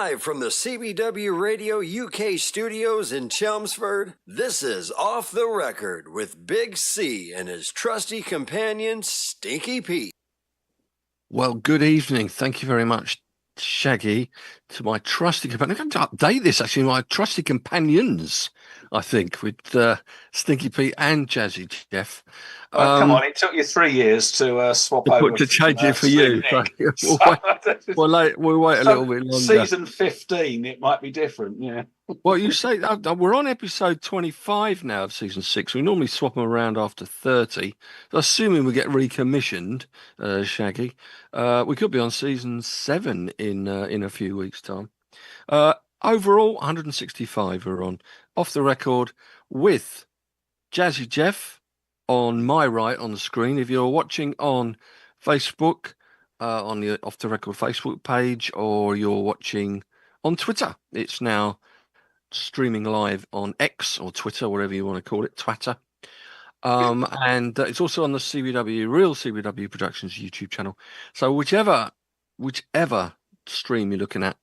Live from the CBW Radio UK studios in Chelmsford, this is Off the Record with Big C and his trusty companion, Stinky Pete. Well, good evening. Thank you very much, Shaggy, to my trusty companion. I'm going to update this, actually, my trusty companions, I think, with Stinky Pete and Jazzy Jeff. Come on, it took you 3 years to swap over. To change it for you. We'll wait a little bit longer. Season 15, it might be different, yeah. Well, you say we're on episode 25 now of season 6. We normally swap them around after 30. Assuming we get recommissioned, Shaggy, we could be on season 7 in a few weeks' time. Overall, 165 we're on. Off the Record with Jazzy Jeff on my right on the screen. If you're watching on Facebook, on the Off the Record Facebook page, or you're watching on Twitter, it's now streaming live on X or Twitter, whatever you want to call it, Twitter. And it's also on the Real CBW Productions YouTube channel. So whichever stream you're looking at,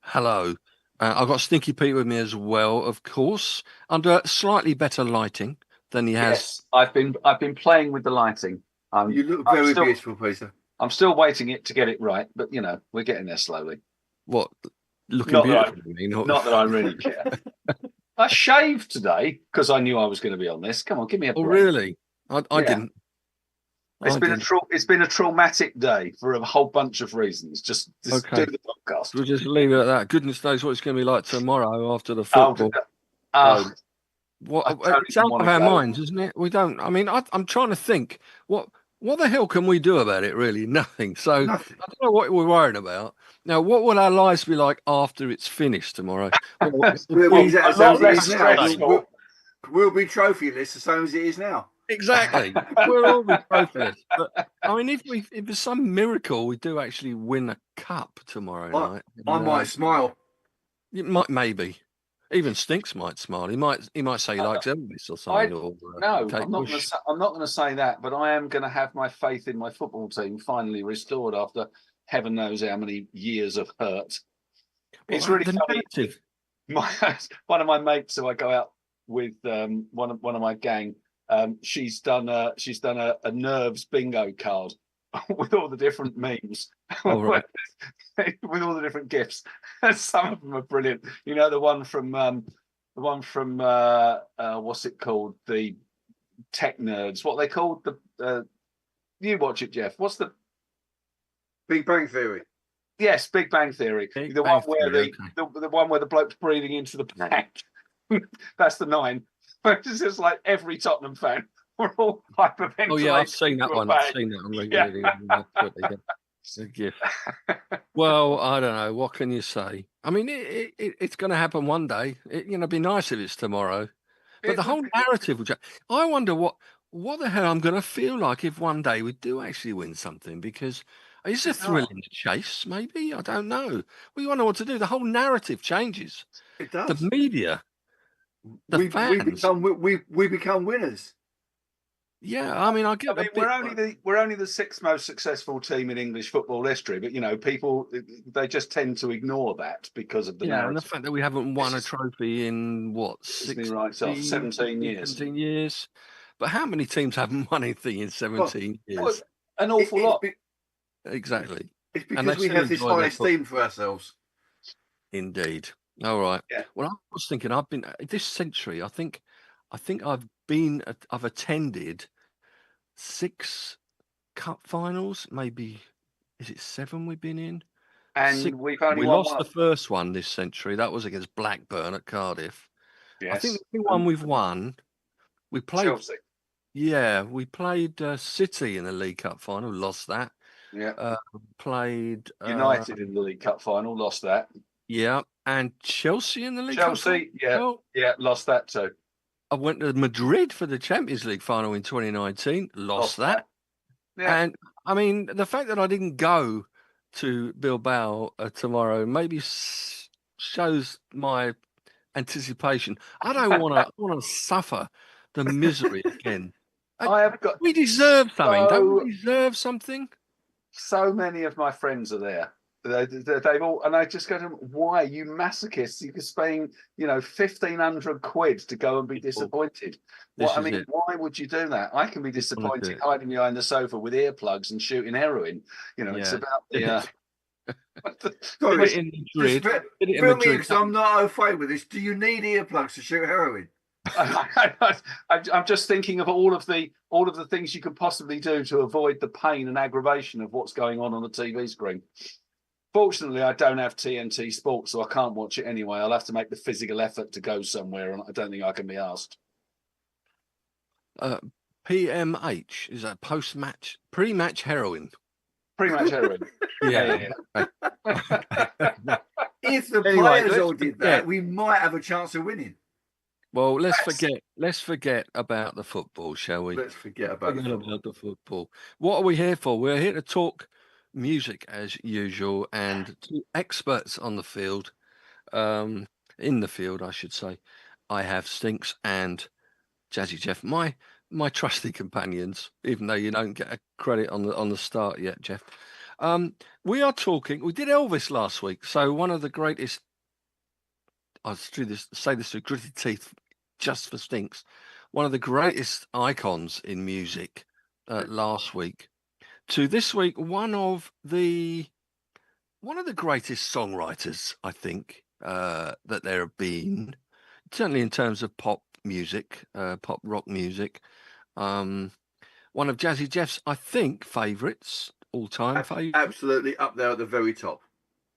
hello. I've got Stinky Pete with me as well, of course, under slightly better lighting than he has. Yes, I've been playing with the lighting. You look very beautiful, Peter. I'm still waiting to get it right, but we're getting there slowly. What? Looking not beautiful? Not that I really care. I shaved today because I knew I was going to be on this. Come on, give me a break. Oh, really? I didn't. It's been a traumatic day for a whole bunch of reasons. Just okay. Do the podcast. We'll just leave it at that. Goodness knows what it's going to be like tomorrow after the football. It's out of our minds, isn't it? We don't. I mean, I'm trying to think. What the hell can we do about it? Really, nothing. So nothing. I don't know what we're worrying about. Now, what will our lives be like after it's finished tomorrow? We'll be trophyless the same as it is now. Exactly. We'll all be trophyless. But I mean, if there's some miracle we do actually win a cup tomorrow night, I might smile. You might, maybe. Even Stinks might smile. He might say he likes Elvis or something. I'm not going to say that, but I am going to have my faith in my football team finally restored after heaven knows how many years of hurt. It's really funny. One of my mates who I go out with, one of my gang, she's done a nerves bingo card with all the different memes, right. With all the different gifts. Some of them are brilliant. The one from what's it called? The tech nerds. What are they called? You watch it, Jeff. What's the Big Bang Theory? Yes, Big Bang Theory. The one where the bloke's breathing into the bag. That's the 9. It's just like every Tottenham fan. We're all hyperventilating. Oh yeah, I've seen that one. I've seen that one regularly. Yeah. Well, I don't know. What can you say? I mean, it's going to happen one day. It'd be nice if it's tomorrow. But the whole narrative will change. I wonder what the hell I'm going to feel like if one day we do actually win something, because it's a thrill in the chase, maybe. I don't know. We wonder what to do. The whole narrative changes. It does. The media, the fans. We become winners. Yeah, I mean, we're only the 6th most successful team in English football history, but people they just tend to ignore that because of the narrative. And the fact that we haven't won a trophy in 17 years. 17 years. But how many teams haven't won anything in 17 years? An awful lot. Exactly. It's because we have this high esteem for ourselves. Indeed. All right. Yeah. Well, I was thinking, I've been this century. I think I've attended 6 cup finals. Maybe is it 7 we've been in? And we lost the first one this century. That was against Blackburn at Cardiff. Yes. I think the one we've won. We played Chelsea. Yeah, we played City in the League Cup final. Lost that. Yeah. Played United in the League Cup final. Lost that. Yeah, and Chelsea in the League Cup final. Yeah, lost that too. I went to Madrid for the Champions League final in 2019, lost that. Yeah. And I mean, the fact that I didn't go to Bilbao tomorrow maybe shows my anticipation. I don't want to suffer the misery again. We deserve something. Don't we deserve something? So many of my friends are there. They've all, and I just go to them, why, you masochists? You could spend, 1,500 quid to go and be disappointed. Why would you do that? I can be disappointed hiding behind the sofa with earplugs and shooting heroin. It's about the. Sorry, in Madrid. Fill me because I'm not afraid with this. Do you need earplugs to shoot heroin? I'm just thinking of all of the things you could possibly do to avoid the pain and aggravation of what's going on the TV screen. Fortunately, I don't have TNT Sports, so I can't watch it anyway. I'll have to make the physical effort to go somewhere, and I don't think I can be asked. PMH is that pre-match heroin. Pre-match heroin. Yeah. If the players all did that, we might have a chance of winning. Well, let's forget about the football, shall we? Let's forget about the football. What are we here for? We're here to talk music as usual, and two experts on the field, in the field, I should say. I have Stinks and Jazzy Jeff, my trusty companions, even though you don't get a credit on the start yet, Jeff. We did Elvis last week, so one of the greatest, I'll say this with gritted teeth, just for Stinks, one of the greatest icons in music last week, to this week, one of the greatest songwriters, I think, that there have been, certainly in terms of pop music, pop rock music. One of Jazzy Jeff's, I think, favourites, all-time favourites. Absolutely up there at the very top.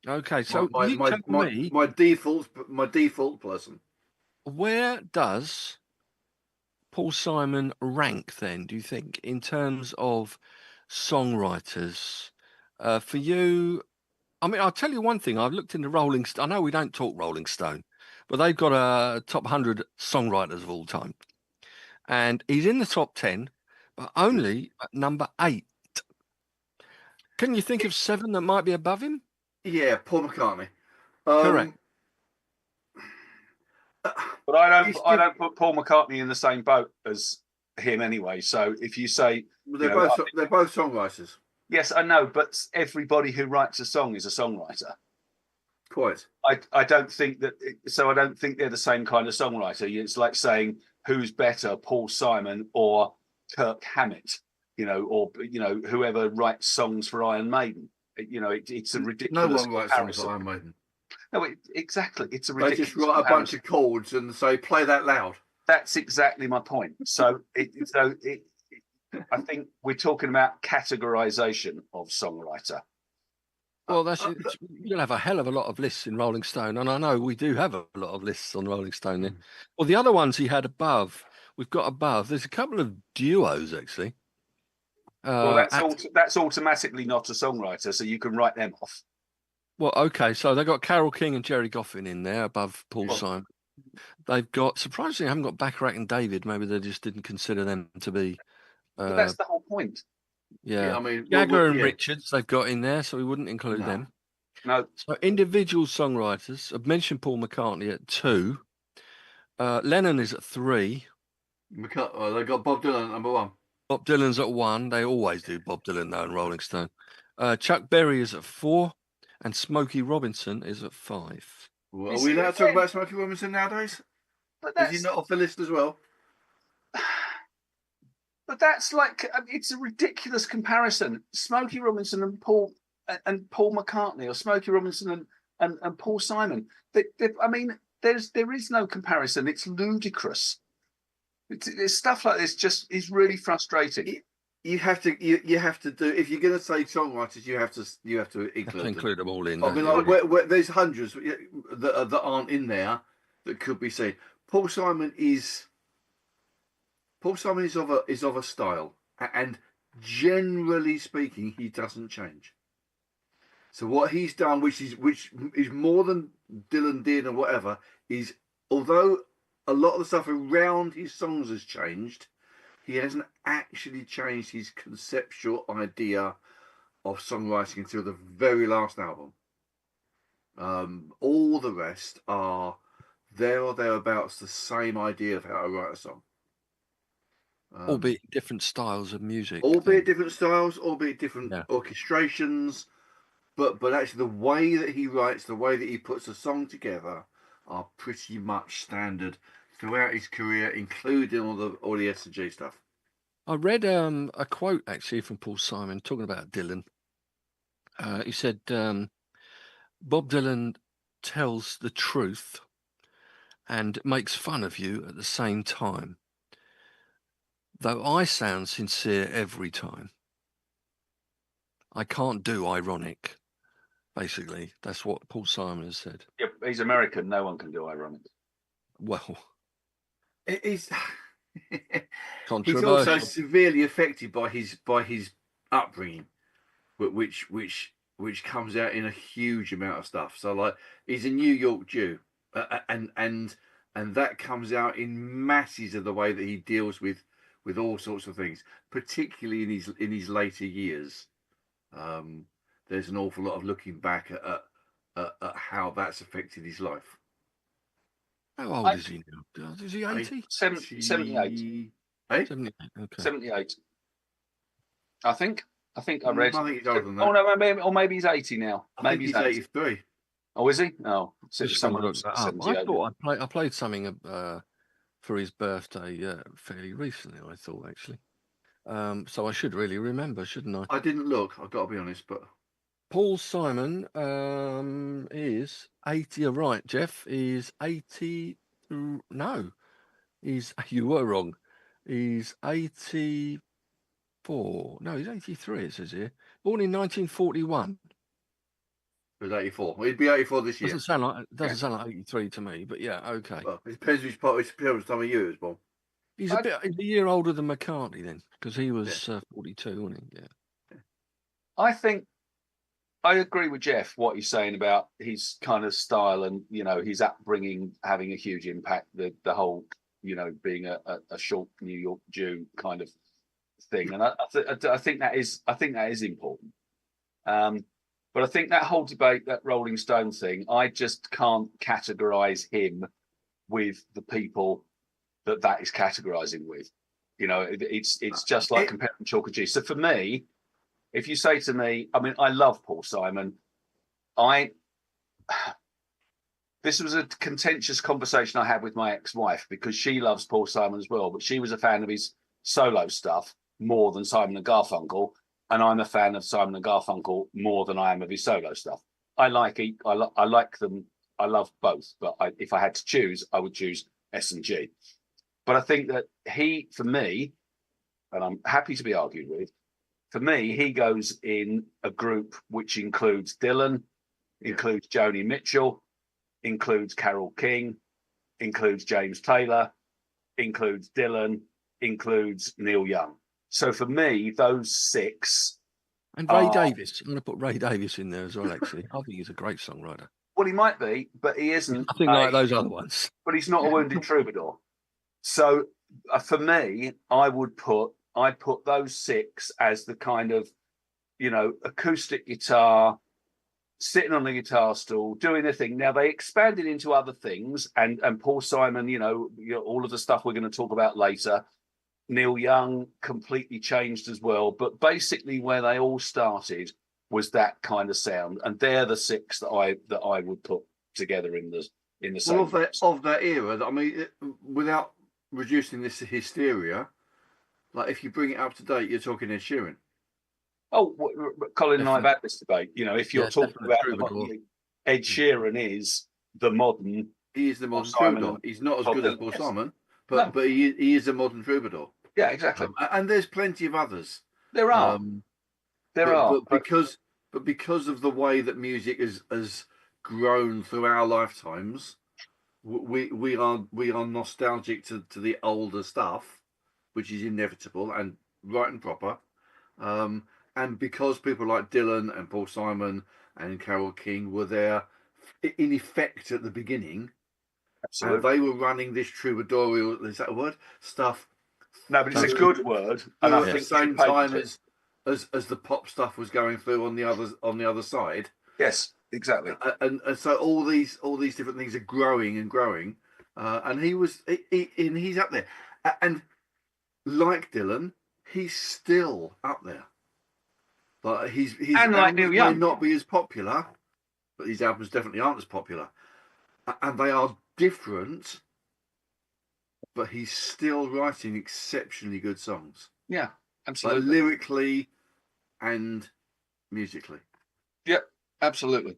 Okay, so my default person. Where does Paul Simon rank then, do you think, in terms of songwriters? For you, I mean, I'll tell you one thing. I've looked into Rolling Stone. I know we don't talk Rolling Stone, but they've got a top 100 songwriters of all time. And he's in the top 10, but only at number 8. Can you think of 7 that might be above him? Yeah, Paul McCartney. Correct. But I don't put Paul McCartney in the same boat as him anyway. So if you say they're both songwriters. Yes, I know, but everybody who writes a song is a songwriter. Quite. I don't think that. So I don't think they're the same kind of songwriter. It's like saying who's better, Paul Simon or Kirk Hammett, or whoever writes songs for Iron Maiden. It's a ridiculous. No one writes songs for Iron Maiden. No, exactly. It's a ridiculous. They just write a bunch of chords and say, "Play that loud." That's exactly my point. So I think we're talking about categorization of songwriter. Well, you'll have a hell of a lot of lists in Rolling Stone, and I know we do have a lot of lists on Rolling Stone there. Well, the other ones he had above, there's a couple of duos actually. Well, that's automatically not a songwriter, so you can write them off. Well, okay, so they've got Carole King and Jerry Goffin in there above Paul Simon. They've got, surprisingly, haven't got Bacharach and David. Maybe they just didn't consider them to be. But that's the whole point. Yeah, I mean, Jagger and Richards they've got in there, so we wouldn't include them. No. So individual songwriters. I've mentioned Paul McCartney at 2. Lennon is at 3. They got Bob Dylan at number 1. Bob Dylan's at 1. They always do Bob Dylan though in Rolling Stone. Chuck Berry is at 4, and Smokey Robinson is at 5. Well, are we allowed to talk about Smokey Robinson nowadays? Is he not off the list as well? But that's like, it's a ridiculous comparison. Smokey Robinson and Paul McCartney, or Smokey Robinson and Paul Simon. I mean, there is no comparison. It's ludicrous. It's stuff like this just is really frustrating. You have to do, if you're going to say songwriters, you have to include them all in. I mean, like, there's hundreds that aren't in there that could be said. Paul Simon is of a style, and generally speaking, he doesn't change. So what he's done, which is more than Dylan did and whatever, is although a lot of the stuff around his songs has changed, he hasn't actually changed his conceptual idea of songwriting until the very last album. All the rest are there or thereabouts the same idea of how to write a song. Albeit different styles of music. Albeit different styles, albeit different orchestrations. but actually the way that he writes, the way that he puts a song together, are pretty much standard throughout his career, including all the S&G stuff. I read a quote actually from Paul Simon talking about Dylan. He said, Bob Dylan tells the truth and makes fun of you at the same time, though I sound sincere every time. I can't do ironic. Basically, that's what Paul Simon has said. Yeah, he's American. No one can do ironic. Well, It is. He's controversial. also severely affected by his upbringing, which comes out in a huge amount of stuff. So like, he's a New York Jew, and that comes out in masses of the way that he deals with all sorts of things, particularly in his later years. There's an awful lot of looking back at how that's affected his life. How old is he now? Is he 80? 78. 78. Okay. 78. I think I read. I think he's older than that. Oh no, maybe he's 80 now. Maybe he's 83. Oh, is he? Oh, Someone else. I thought I played something for his birthday fairly recently. I thought actually, so I should really remember, shouldn't I? I didn't look. I've got to be honest, but Paul Simon is 80. You're right, Jeff. Is 80. No, you were wrong. He's 84. No, he's 83. It says here. Born in 1941. he was 84. Well, he'd be 84 this year. Doesn't sound like 83 to me, but yeah, okay. Well, it depends which part. It depends which time of year he was born. He's a year older than McCartney then, because he was 42, wasn't he? Yeah. I think I agree with Jeff what he's saying about his kind of style and his upbringing having a huge impact. The whole being a short New York Jew kind of thing, and I think that is important. But I think that whole debate, that Rolling Stone thing, I just can't categorize him with the people that is categorizing with. It's just like comparing chalk and cheese. So for me, if you say to me, I mean, I love Paul Simon. This was a contentious conversation I had with my ex-wife because she loves Paul Simon as well, but she was a fan of his solo stuff more than Simon and Garfunkel, and I'm a fan of Simon and Garfunkel more than I am of his solo stuff. I like them. I love both, but if I had to choose, I would choose S&G. But I think that he, for me, and I'm happy to be argued with, for me, he goes in a group which includes Dylan, includes Joni Mitchell, includes Carole King, includes James Taylor, includes Dylan, includes Neil Young. So for me, those six. And Ray Davies. I'm going to put Ray Davies in there as well, actually. I think he's a great songwriter. Well, he might be, but he isn't. Nothing like those other ones. But he's not a wounded troubadour. So for me, I'd put those six as the kind of, acoustic guitar, sitting on the guitar stool, doing their thing. Now they expanded into other things, and Paul Simon, all of the stuff we're going to talk about later. Neil Young completely changed as well, but basically where they all started was that kind of sound, and they're the six that I would put together in the same. Well, of that era, I mean, without reducing this to hysteria, like if you bring it up to date, you're talking Ed Sheeran. Oh, Colin and I have had this debate. If you're talking about Ed Sheeran is the modern. He is the modern troubadour. He's not as good as Paul Simon, but he is a modern troubadour. Yeah, exactly. And there's plenty of others. There are. But because of the way that music has grown through our lifetimes, we are nostalgic to the older stuff, which is inevitable and right and proper. And because people like Dylan and Paul Simon and Carole King were there in effect at the beginning, absolutely, and they were running this troubadourial, is that a word? Stuff. No, but it's a good word. And at the same time as the pop stuff was going through on the other side. Yes, exactly. And so all these different things are growing and growing, and he's up there, and like Dylan, he's still up there. But his And like albums Neil may Young. not be as popular, but his albums definitely aren't as popular, and they are different. But he's still writing exceptionally good songs. Yeah, Like absolutely. lyrically and musically. Yep, absolutely.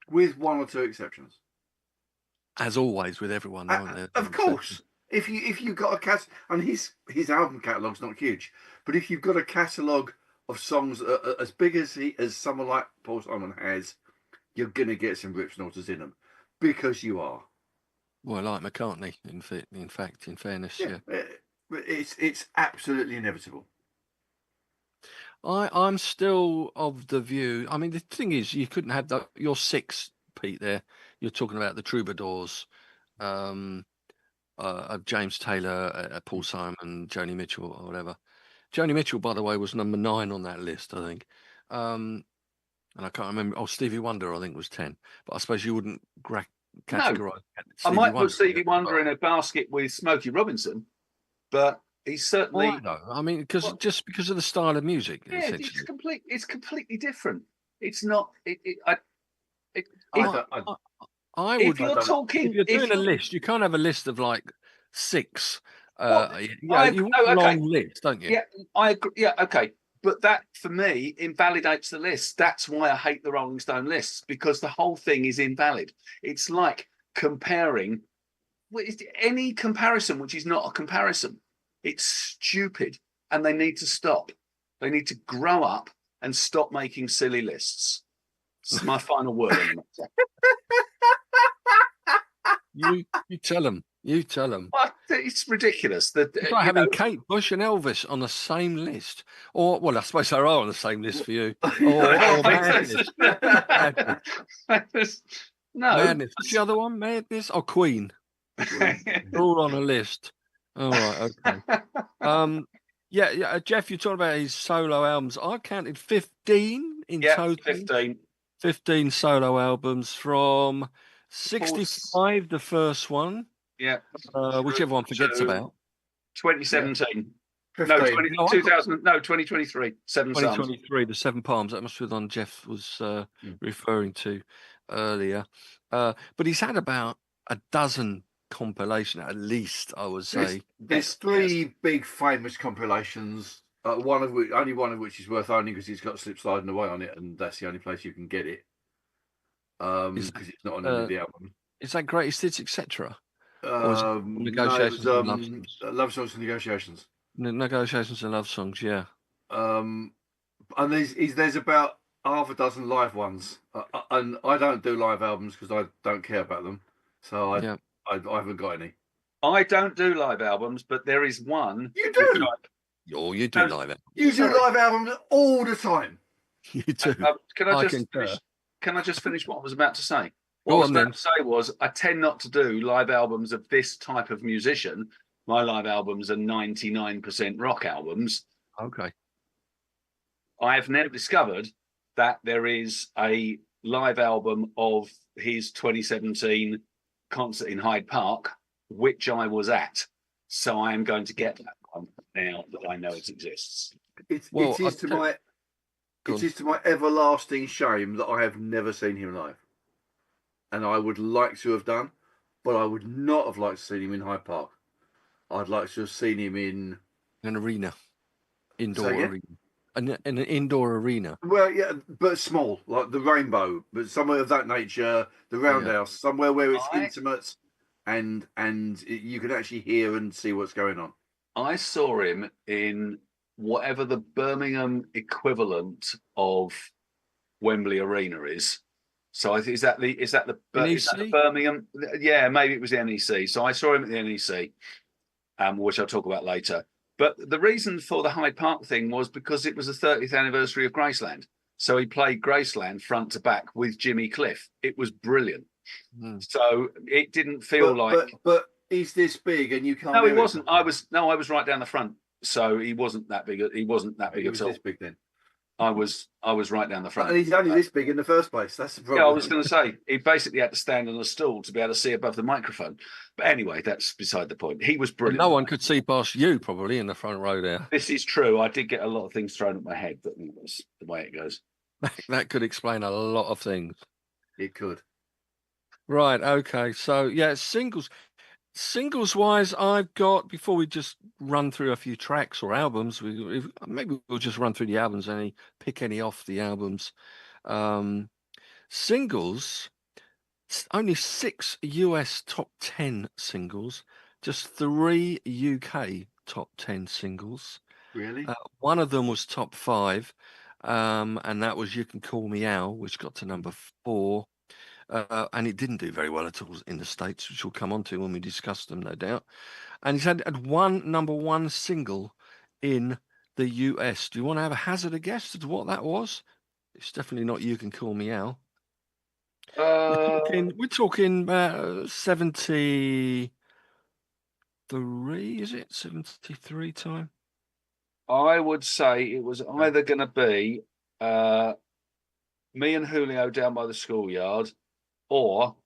With one or two exceptions. As always with everyone, aren't there? Of course. If you've got a and his album catalogue's not huge, but if you've got a catalogue of songs as big as someone like Paul Simon has, you're gonna get some rip snorters in them, because you are. Well, like McCartney, in fact, in fairness, yeah. It's absolutely inevitable. I'm still of the view. I mean, the thing is, you couldn't have your six, Pete. There, you're talking about the Troubadours, of James Taylor, Paul Simon, Joni Mitchell, or whatever. Joni Mitchell, by the way, was number 9 on that list, I think. And I can't remember. Oh, Stevie Wonder, I think, was 10. But I suppose you wouldn't categorize. I might put Stevie Wonder in a basket with Smokey Robinson, but he's certainly. Why though? I mean, just because of the style of music. Yeah, essentially. it's completely different. It's not. I would. If you're talking, if you're doing a list, you can't have a list of like 6. You want a long list, don't you? Yeah, I agree. Yeah, okay. But that, for me, invalidates the list. That's why I hate the Rolling Stone lists, because the whole thing is invalid. It's like comparing any comparison, which is not a comparison. It's stupid, and they need to stop. They need to grow up and stop making silly lists. It's my final word on the matter. You tell them. You tell them. It's ridiculous. It's like having Kate Bush and Elvis on the same list. Or, well, I suppose they are on the same list for you. Or Madness. No. Madness. What's the other one? Madness? Oh, Queen. They're all on a list. All right, okay. Yeah, Jeff, you're talking about his solo albums. I counted 15 in total. 15 solo albums from 65, the first one. Yeah. Which everyone forgets about. 2017. Yeah. No, 2023. 7 Psalms. 2023, the 7 Palms. That must be the one Jeff was referring to earlier. But he's had about a dozen compilation, at least, I would say. There's 3 big famous compilations. Only one of which is worth owning because it's got Slip Sliding Away on it, and that's the only place you can get it. Because it's not on any of the album. Is that Greatest Hits, etc.? Negotiations and Love Songs. Love Songs and Negotiations. Negotiations and Love Songs, yeah. And there's about half a dozen live ones, and I don't do live albums because I don't care about them, so I haven't got any. I don't do live albums, but there is one. You do. You do live albums. You do live albums all the time. You do. Can I just finish what I was about to say? What I was about to say was, I tend not to do live albums of this type of musician. My live albums are 99% rock albums. Okay. I have now discovered that there is a live album of his 2017 concert in Hyde Park, which I was at. So I am going to get that one now that I know it exists. It is to my everlasting shame that I have never seen him live. And I would like to have done, but I would not have liked to see him in Hyde Park. I'd like to have seen him in an arena, indoor arena, in an indoor arena. Well, yeah, but small, like the Rainbow, but somewhere of that nature, the Roundhouse, somewhere where it's intimate, and you can actually hear and see what's going on. I saw him in whatever the Birmingham equivalent of Wembley Arena is. So I think is that the Birmingham? Yeah, maybe it was the NEC. So I saw him at the NEC, which I'll talk about later. But the reason for the Hyde Park thing was because it was the 30th anniversary of Graceland. So he played Graceland front to back with Jimmy Cliff. It was brilliant. So it didn't feel But he's this big, and you can't. No, he wasn't. I was right down the front. So he wasn't that big. He wasn't that big at all. This big then. I was right down the front. And he's only this big in the first place. That's the problem. Yeah, I was going to say he basically had to stand on a stool to be able to see above the microphone. But anyway, that's beside the point. He was brilliant. And no one could see past you probably in the front row there. This is true. I did get a lot of things thrown at my head, but that's the way it goes. That could explain a lot of things. It could. Right. Okay. So yeah, singles wise, I've got, before we just run through a few tracks or albums, maybe we'll just run through the albums and pick any off the albums. Singles, only 6 US top 10 singles, just 3 UK top 10 singles. Really? One of them was top 5, and that was You Can Call Me Al, which got to number 4. And it didn't do very well at all in the States, which we'll come on to when we discuss them, no doubt. And he's had one number 1 single in the US. Do you want to have a hazard a guess as to what that was? It's definitely not You Can Call Me Al. We're talking 73, is it? 73 time? I would say it was either going to be Me and Julio Down by the Schoolyard, or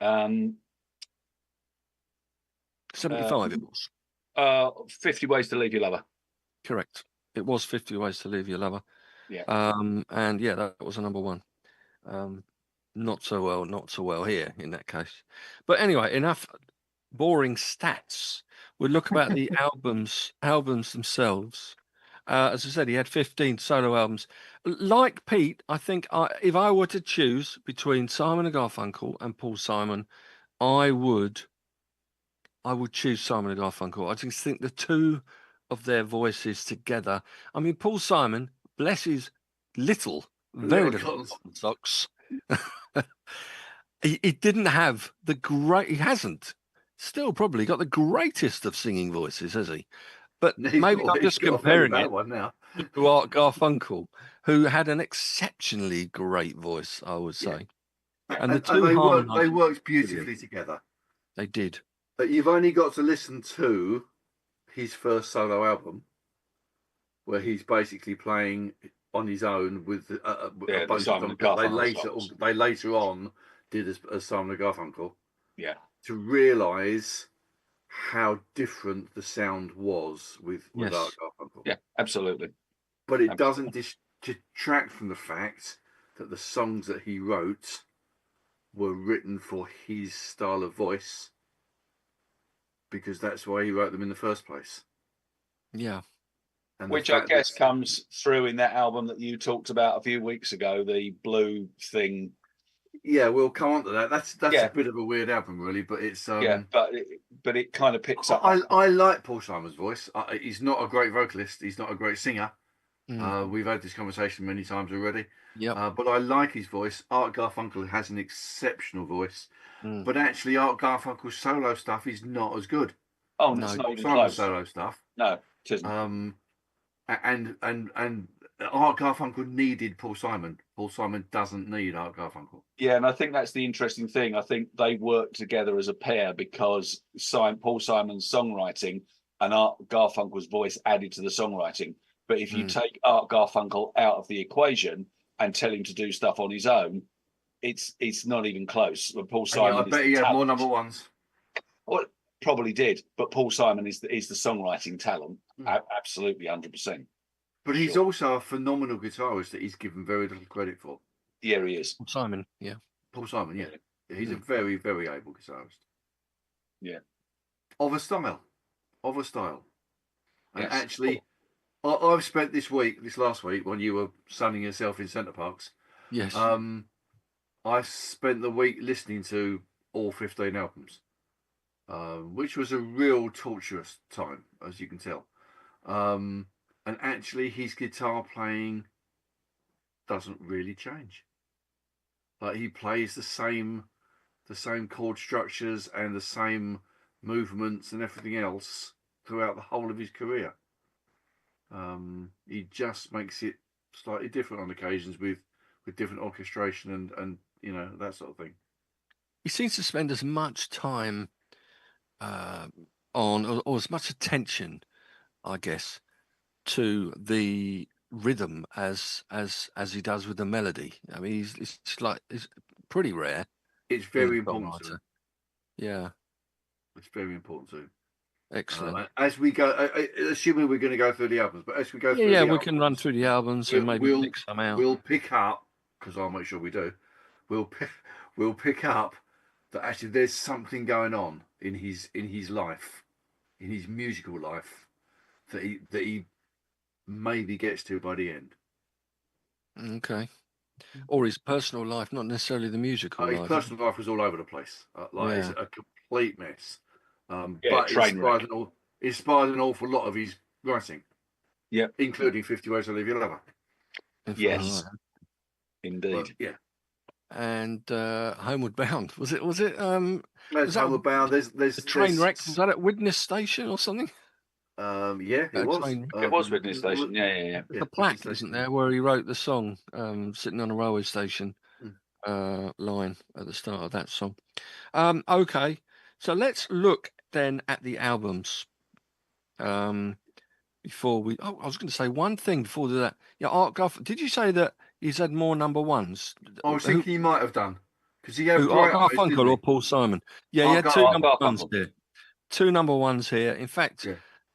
75 it was. 50 Ways to Leave Your Lover. Correct. It was 50 Ways to Leave Your Lover. Yeah. And yeah, that was a number 1. Not so well here in that case. But anyway, enough boring stats. We'll look about the albums themselves. As I said, he had 15 solo albums. Like Pete, I think if I were to choose between Simon and Garfunkel and Paul Simon, I would choose Simon and Garfunkel. I just think the two of their voices together. I mean, Paul Simon, bless his very little cotton socks. He didn't have he hasn't still probably got the greatest of singing voices, has he? But maybe I'm just comparing it to Art Garfunkel, who had an exceptionally great voice, I would say. Yeah. And the two they worked beautifully together. They did. But you've only got to listen to his first solo album, where he's basically playing on his own with a bunch of them. They later on did as Simon and Garfunkel. Yeah. To realise how different the sound was with Art Garfunkel. Yeah, absolutely. But it doesn't detract from the fact that the songs that he wrote were written for his style of voice, because that's why he wrote them in the first place. Yeah. And which I guess comes through in that album that you talked about a few weeks ago, the Blue thing. Yeah, we'll come on to that. That's a bit of a weird album, really, but it's but it kind of picks up. I like Paul Simon's voice. He's not a great vocalist. He's not a great singer. We've had this conversation many times already. Yeah. But I like his voice. Art Garfunkel has an exceptional voice, but actually, Art Garfunkel's solo stuff is not as good. Oh no, it's not even close. Solo stuff. No, it isn't. And Art Garfunkel needed Paul Simon. Paul Simon doesn't need Art Garfunkel. Yeah, and I think that's the interesting thing. I think they work together as a pair because Paul Simon's songwriting and Art Garfunkel's voice added to the songwriting. But if you take Art Garfunkel out of the equation and tell him to do stuff on his own, it's not even close. But Paul Simon, I bet he had more number ones. Well, probably did, but Paul Simon is the songwriting talent, absolutely 100%. But he's also a phenomenal guitarist that he's given very little credit for. Yeah, he is. Paul Simon, yeah. Paul Simon, yeah. He's a very, very able guitarist. Yeah. Of a style. And actually, I've spent this last week, when you were sunning yourself in Centre Parks. Yes. I spent the week listening to all 15 albums, which was a real torturous time, as you can tell. And actually, his guitar playing doesn't really change. Like, he plays the same chord structures and the same movements and everything else throughout the whole of his career. He just makes it slightly different on occasions with different orchestration and you know, that sort of thing. He seems to spend as much time on, or as much attention, I guess, to the rhythm as he does with the melody. I mean, it's pretty rare. It's Being very a important to songwriter. him. Yeah, It's very important to him. excellent. As we go, assuming we're going to go through the albums, but as we go through Yeah, the we albums, can run through the albums and maybe pick some out. We'll pick up, because I'll make sure we do. We'll pick up that actually there's something going on in his life, in his musical life, that he maybe gets to by the end. Okay. Or his personal life, not necessarily the musical His life. personal life was all over the place. It's a complete mess. But it inspired an awful lot of his writing. Yeah, including 50 Ways to Leave Your Lover. Yes, indeed. But, yeah. And Homeward Bound, was it? Was Homeward Bound. There's the train wreck. Was that at Widnes Station or something? Yeah, it was. It was Widnes Station. Yeah. The plaque, isn't there, where he wrote the song, sitting on a railway station line at the start of that song. Okay, so let's look then at the albums. Before we, I was going to say one thing before that. Yeah, Art Garfunkel. Did you say that he's had more number ones? I was thinking he might have done because he had Art Bright Eyes, Garfunkel or Paul Simon? Yeah, he had two number ones here. Two number ones here. In fact,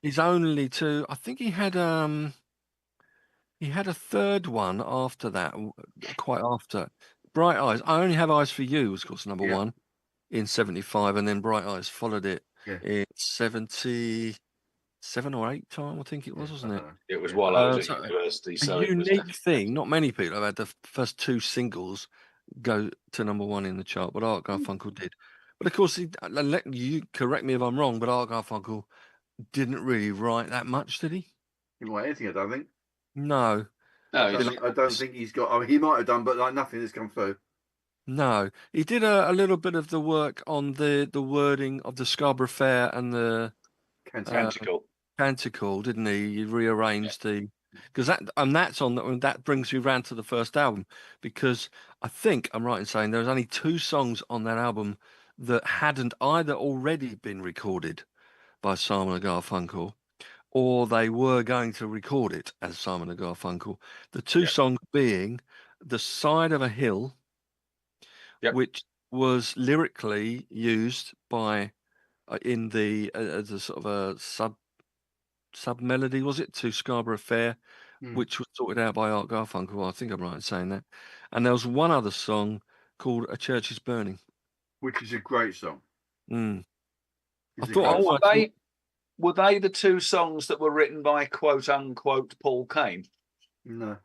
he's only two. I think he had a third one after that, quite after Bright Eyes. I Only Have Eyes for You was, of course, number one in 75, and then Bright Eyes followed it in 77 or 8 time, I think it was, wasn't it? It was while I was at university. So a unique thing. Not many people have had the first two singles go to number one in the chart, but Art Garfunkel did. But of course, you correct me if I'm wrong, but Art Garfunkel didn't really write that much, did he? He didn't write anything, I don't think. No. I don't think he's got. I mean, he might have done, but like nothing has come through. No, he did a little bit of the work on the wording of the Scarborough Fair and the Canticle, didn't he? He rearranged because that brings me round to the first album, because I think I'm right in saying there's only 2 songs on that album that hadn't either already been recorded by Simon and Garfunkel, or they were going to record it as Simon and Garfunkel. The 2 songs being "The Side of a Hill," which was lyrically used by in the as a sort of a sub melody, was it, to Scarborough Fair, which was sorted out by Art Garfunkel. I think I'm right in saying that. And there was one other song called "A Church Is Burning," which is a great song. I thought, were they the 2 songs that were written by quote unquote Paul Kane? No,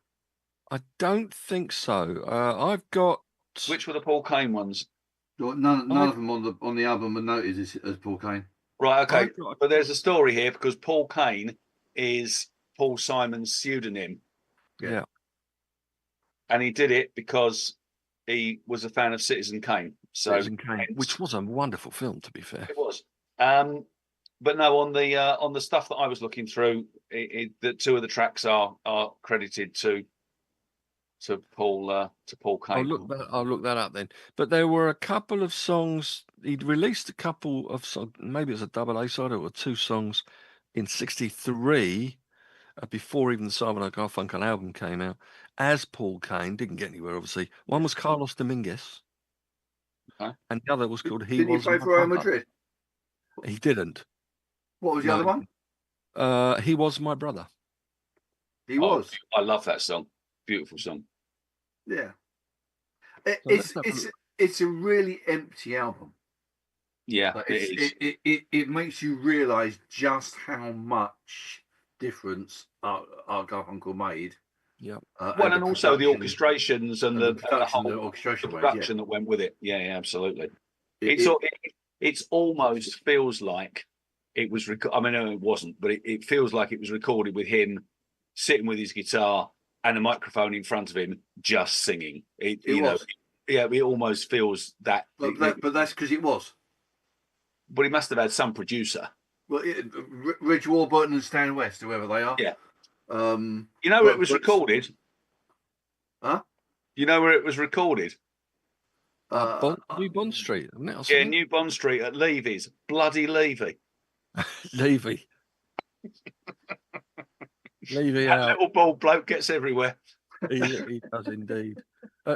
I don't think so. I've got. Which were the Paul Kane ones? None of them on the album are noted as Paul Kane. Right, okay. But there's a story here, because Paul Kane is Paul Simon's pseudonym. Yeah. And he did it because he was a fan of Citizen Kane. Citizen Kane, which was a wonderful film, to be fair. It was. But no, on the stuff that I was looking through, the 2 of the tracks are credited to Paul Kane. I'll look that up then. But there were a couple of songs. He'd released a couple of songs. Maybe it was a double A side or 2 songs in '63, before even the Simon and Garfunkel album came out, as Paul Kane. Didn't get anywhere, obviously. One was Carlos Dominguez, and the other was called "He Didn't Was." Did he play for Real Madrid? He didn't. What was the other one? "He Was My Brother." He was. I love that song. Beautiful song. Yeah. It's a really empty album. Yeah, it makes you realise just how much difference Art Garfunkel made. Yeah. And also the orchestrations and the production that went with it. Yeah, absolutely. It almost feels like it was. I mean, no, it wasn't, but it feels like it was recorded with him sitting with his guitar and a microphone in front of him, just singing. It almost feels that. But that's because it was. But he must have had some producer. Well, Reg Warburton and Stan West, whoever they are. Yeah. You know where it was recorded? Huh? You know where it was recorded? New Bond Street, isn't it? Yeah, New Bond Street at Levy's. Bloody Levy. Levy. Leave it That out. little bald bloke gets everywhere. He does indeed.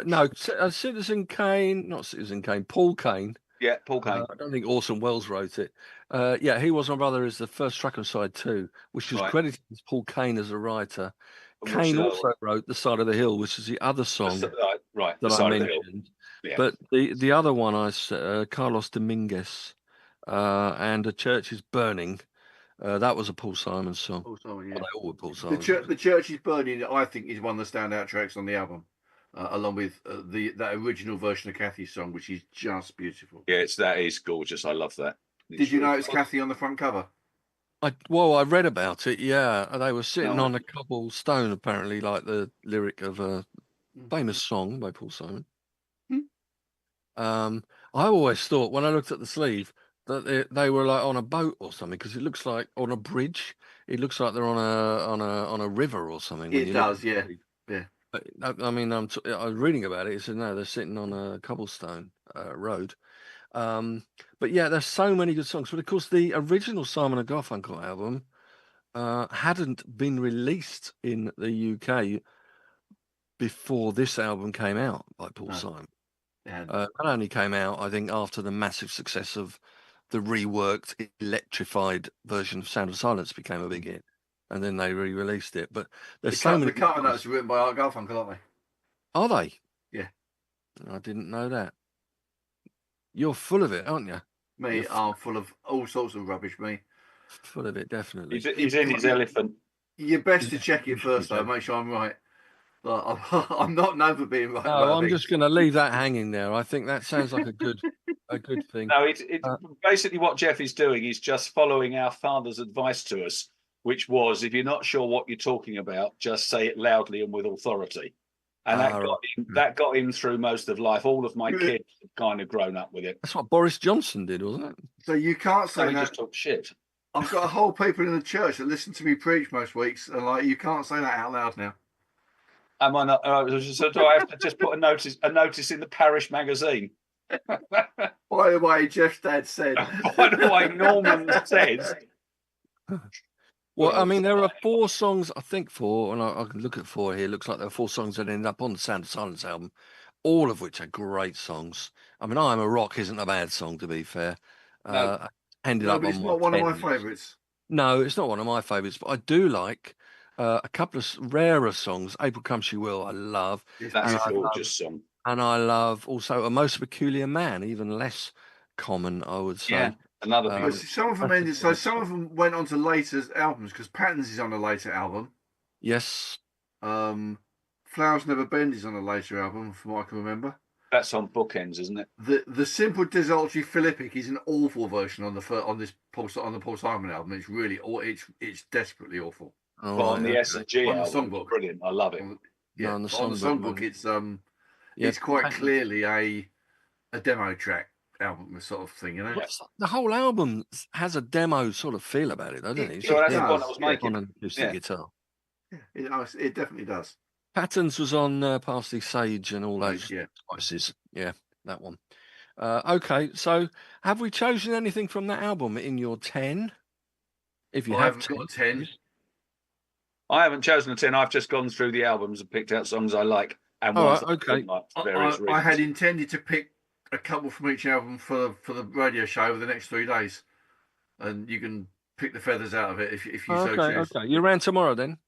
No, Citizen Kane, not Citizen Kane, Paul Kane. Yeah, Paul Kane. I don't think Orson Welles wrote it. Yeah, He Was My Brother is the first track on side 2, which was credited as Paul Kane as a writer. Kane also wrote The Side of the Hill, which is the other song The that I mentioned. Yeah. But the other one, Carlos Dominguez, and A Church Is Burning, that was a Paul Simon song. Paul Simon, yeah. Well, they all were Paul Simon. The Church Is Burning, I think, is one of the standout tracks on the album, along with that original version of Kathy's song, which is just beautiful. Yeah, that is gorgeous. I love that. Did you know it's Kathy on the front cover? I read about it. Yeah, they were sitting on a cobblestone, apparently, like the lyric of a famous song by Paul Simon. I always thought when I looked at the sleeve that they were like on a boat or something, because it looks like on a bridge. It looks like they're on a river or something. It does, yeah. But, I mean, I was reading about it. It said no, they're sitting on a cobblestone road. But yeah, there's so many good songs. But of course, the original Simon and Garfunkel album hadn't been released in the UK before this album came out by Paul Simon. It only came out, I think, after the massive success of the reworked, electrified version of Sound of Silence became a big hit, and then they re-released it. But there's so many. The cover notes are written by Art Garfunkel, aren't they? Are they? Yeah. I didn't know that. You're full of it, aren't you? Me, I'm full of all sorts of rubbish, me. Full of it, definitely. He's in his elephant. You're best to check it first, though. Make sure I'm right. I'm not known for being right. No, I'm just going to leave that hanging there. I think that sounds like a good thing. No, it's basically what Jeff is doing is just following our father's advice to us, which was, if you're not sure what you're talking about, just say it loudly and with authority. And that got him through most of life. All of my kids have kind of grown up with it. That's what Boris Johnson did, wasn't it? So you can't say he that. just talk shit. I've got a whole people in the church that listen to me preach most weeks, and you can't say that out loud now. Am I not? So do I have to just put a notice in the parish magazine? By the way, Jeff's dad said. By the way, Norman says. Well, I mean, there are 4 songs, I think 4, and I can look at 4 here. It looks like there are 4 songs that ended up on the Sound of Silence album, all of which are great songs. I mean, I Am a Rock isn't a bad song, to be fair. No. It's not one of my favourites. No, it's not one of my favourites, but I do like a couple of rarer songs. April Come She Will, I love. That's a gorgeous song. And I love also A Most Peculiar Man, even less common, I would say. Yeah. Another some of them ended. So some of them went on to later albums, because Patterns is on a later album. Yes. Flowers Never Bend is on a later album, from what I can remember. That's on Bookends, isn't it? The Simple Desultory Philippic is an awful version on the Paul Simon album. It's really it's desperately awful. But on the S&G album, songbook, brilliant. I love it. on the songbook, it's quite clearly a demo track album sort of thing, you know. The whole album has a demo sort of feel about it, doesn't it? So that's the one I was making. On an acoustic guitar. Yeah, it definitely does. Patterns was on Parsley, Sage, and all those spices. Yeah, that one. Okay, so have we chosen anything from that album in your 10? If you have got 10. I haven't chosen a 10. I've just gone through the albums and picked out songs I like. And ones okay. I had intended to pick a couple from each album for the radio show over the next 3 days, and you can pick the feathers out of it if you so choose. Okay, you're around tomorrow then?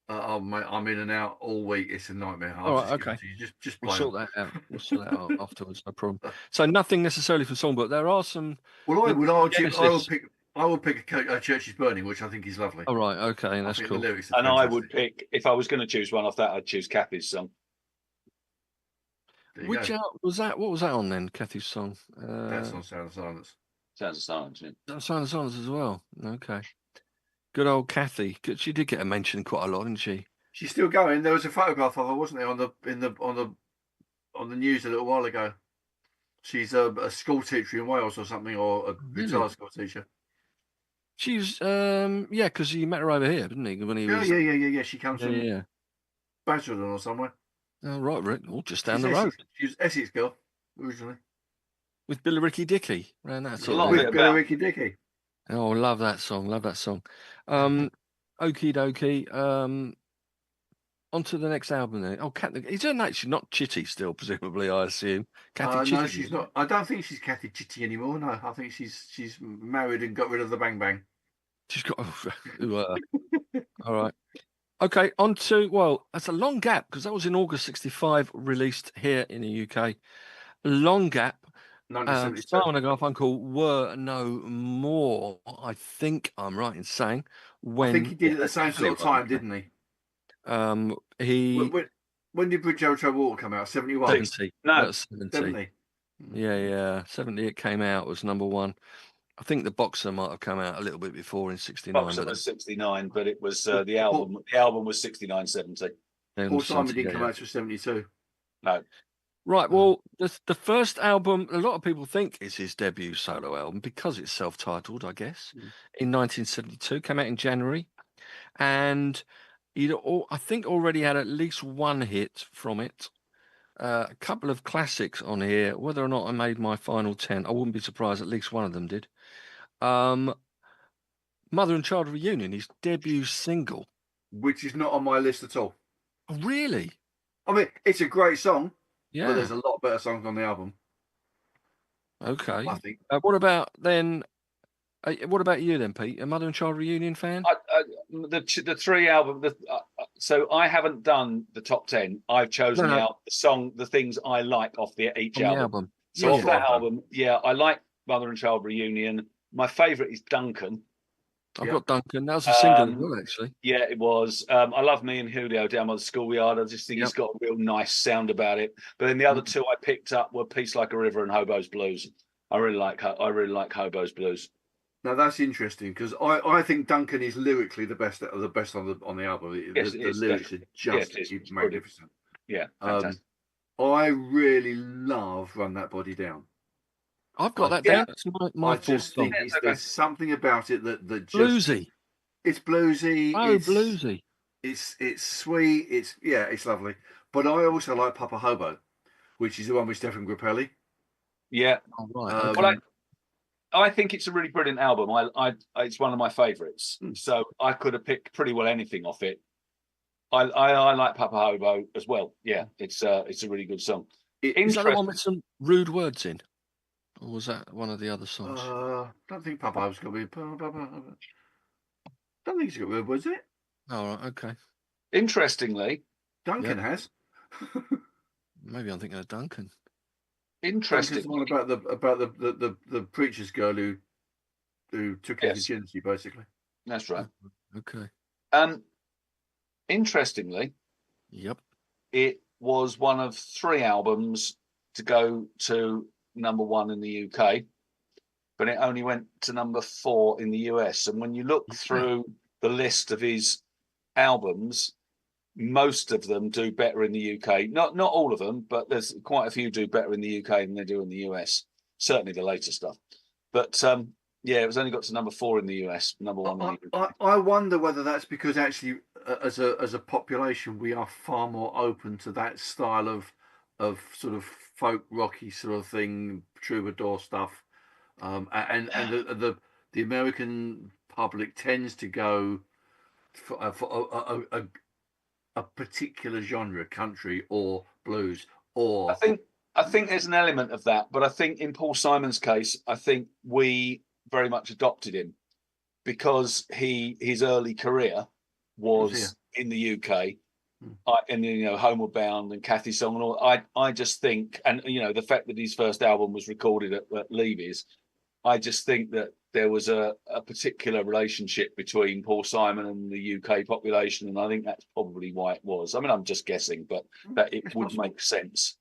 I'm in and out all week. It's a nightmare. Okay. Just we'll sort that out. We'll sort that out afterwards. No problem. So nothing necessarily for songbook. There are some. Well, I will pick a Church Is Burning, which I think is lovely. All right. Okay, that's cool. And I would pick, if I was going to choose one off that, I'd choose Kathy's song. Which was that? What was that on then? Kathy's song. That's on Sound of Silence. Sounds of Silence. Yeah. Sound of Silence as well. Okay. Good old Kathy. She did get a mention quite a lot, didn't she? She's still going. There was a photograph of her, wasn't there, on the news a little while ago. She's a school teacher in Wales or something, or a retired school teacher. She's because he met her over here, didn't he? When he was She comes from Basildon or somewhere. Oh right, Rick. Just down the road. She was Essex girl originally. With Billy Ricky Dickey around that sort of. With Billy Ricky Dickey. Oh, love that song. Okie dokie. On to the next album then. Oh, is her actually not Chitty still, presumably, I assume? Kathy No, Chitty. she's not. I don't think she's Kathy Chitty anymore. No, I think she's married and got rid of the Bang Bang. She's got. All right. Okay, on to, well, that's a long gap because that was in August 65, released here in the UK. Long gap. 1972. Simon and Garfunkel were no more. I think I'm right in saying I think he did at the same sort of time, Okay. didn't he? He When did Bridge Over Troubled Water come out? 71? 70. No. That was 70. 70. Yeah. 70 it came out, was number one. I think the Boxer might have come out a little bit before in 69. Boxer was 69, but it was the album. The album was 69, 70. Paul Simon didn't come out till 72. No. Right, well, the first album, a lot of people think is his debut solo album because it's self-titled, I guess, in 1972, came out in January. And I think already had at least one hit from it. A couple of classics on here. Whether or not I made my final 10, I wouldn't be surprised. At least one of them did. Mother and Child Reunion, his debut single. Which is not on my list at all. Oh, really? I mean, it's a great song, Yeah. but there's a lot better songs on the album. Okay. I think. What about then? What about you then, Pete? A Mother and Child Reunion fan? The three albums. So I haven't done the top 10. I've chosen the things I like off each album. So off that album, I like Mother and Child Reunion. My favourite is Duncan. I've got Duncan. That was a single as well, actually. Yeah, it was. I love Me and Julio Down by the Schoolyard. I just think it's got a real nice sound about it. But then the other two I picked up were Peace Like a River and Hobo's Blues. I really like Hobo's Blues. Now that's interesting because I think Duncan is lyrically the best on the album. Yes, the lyrics are just magnificent. Yeah, fantastic. I really love Run That Body Down. I've got that down. It's my I just think there's something about it that just bluesy. It's bluesy. Oh, bluesy. It's sweet. It's lovely. But I also like Papa Hobo, which is the one with Stefan Grappelli. Yeah. Oh, right. Well, I think it's a really brilliant album. It's one of my favourites. So I could have picked pretty well anything off it. I like Papa Hobo as well. Yeah, it's a really good song. Is that the one with some rude words in? Or was that one of the other songs? Don't think Papa Hobo's got weird. Don't think he's got weird words in it. Oh, right, okay. Interestingly, Duncan has. Maybe I'm thinking of Duncan. Interesting. Duncan's the one about the preacher's girl who took his virginity, basically. That's right. Okay. Interestingly, it was one of 3 albums to go to number 1 in the UK, but it only went to number 4 in the US. And when you look through the list of his albums, most of them do better in the UK. Not all of them, but there's quite a few do better in the UK than they do in the US. Certainly the later stuff. But it was only got to number 4 in the US, number 1 in the UK. I wonder whether that's because actually, as a population, we are far more open to that style of sort of folk rocky sort of thing, troubadour stuff, and the American public tends to go for a particular genre, country or blues, or I think there's an element of that, but I think in Paul Simon's case, I think we very much adopted him because his early career was in the UK, and Homeward Bound and Cathy Song and all. I just think, and the fact that his first album was recorded at Levy's, I just think that there was a particular relationship between Paul Simon and the UK population, and I think that's probably why it was. I mean, I'm just guessing, but that it would make sense.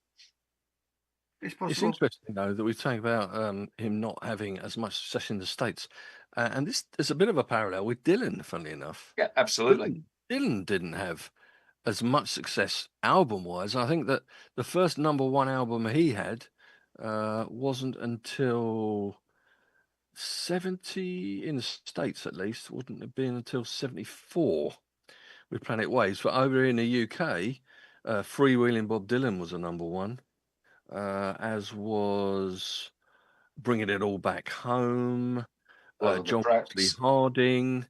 It's interesting, though, that we're talking about him not having as much success in the States. And there's a bit of a parallel with Dylan, funnily enough. Yeah, absolutely. Dylan didn't have as much success album-wise. I think that the first number 1 album he had wasn't until 70 in the States, at least. Wouldn't have been until 74 with Planet Waves. But over in the UK, Freewheeling Bob Dylan was a number 1. As was Bringing It All Back Home, John Wesley Harding,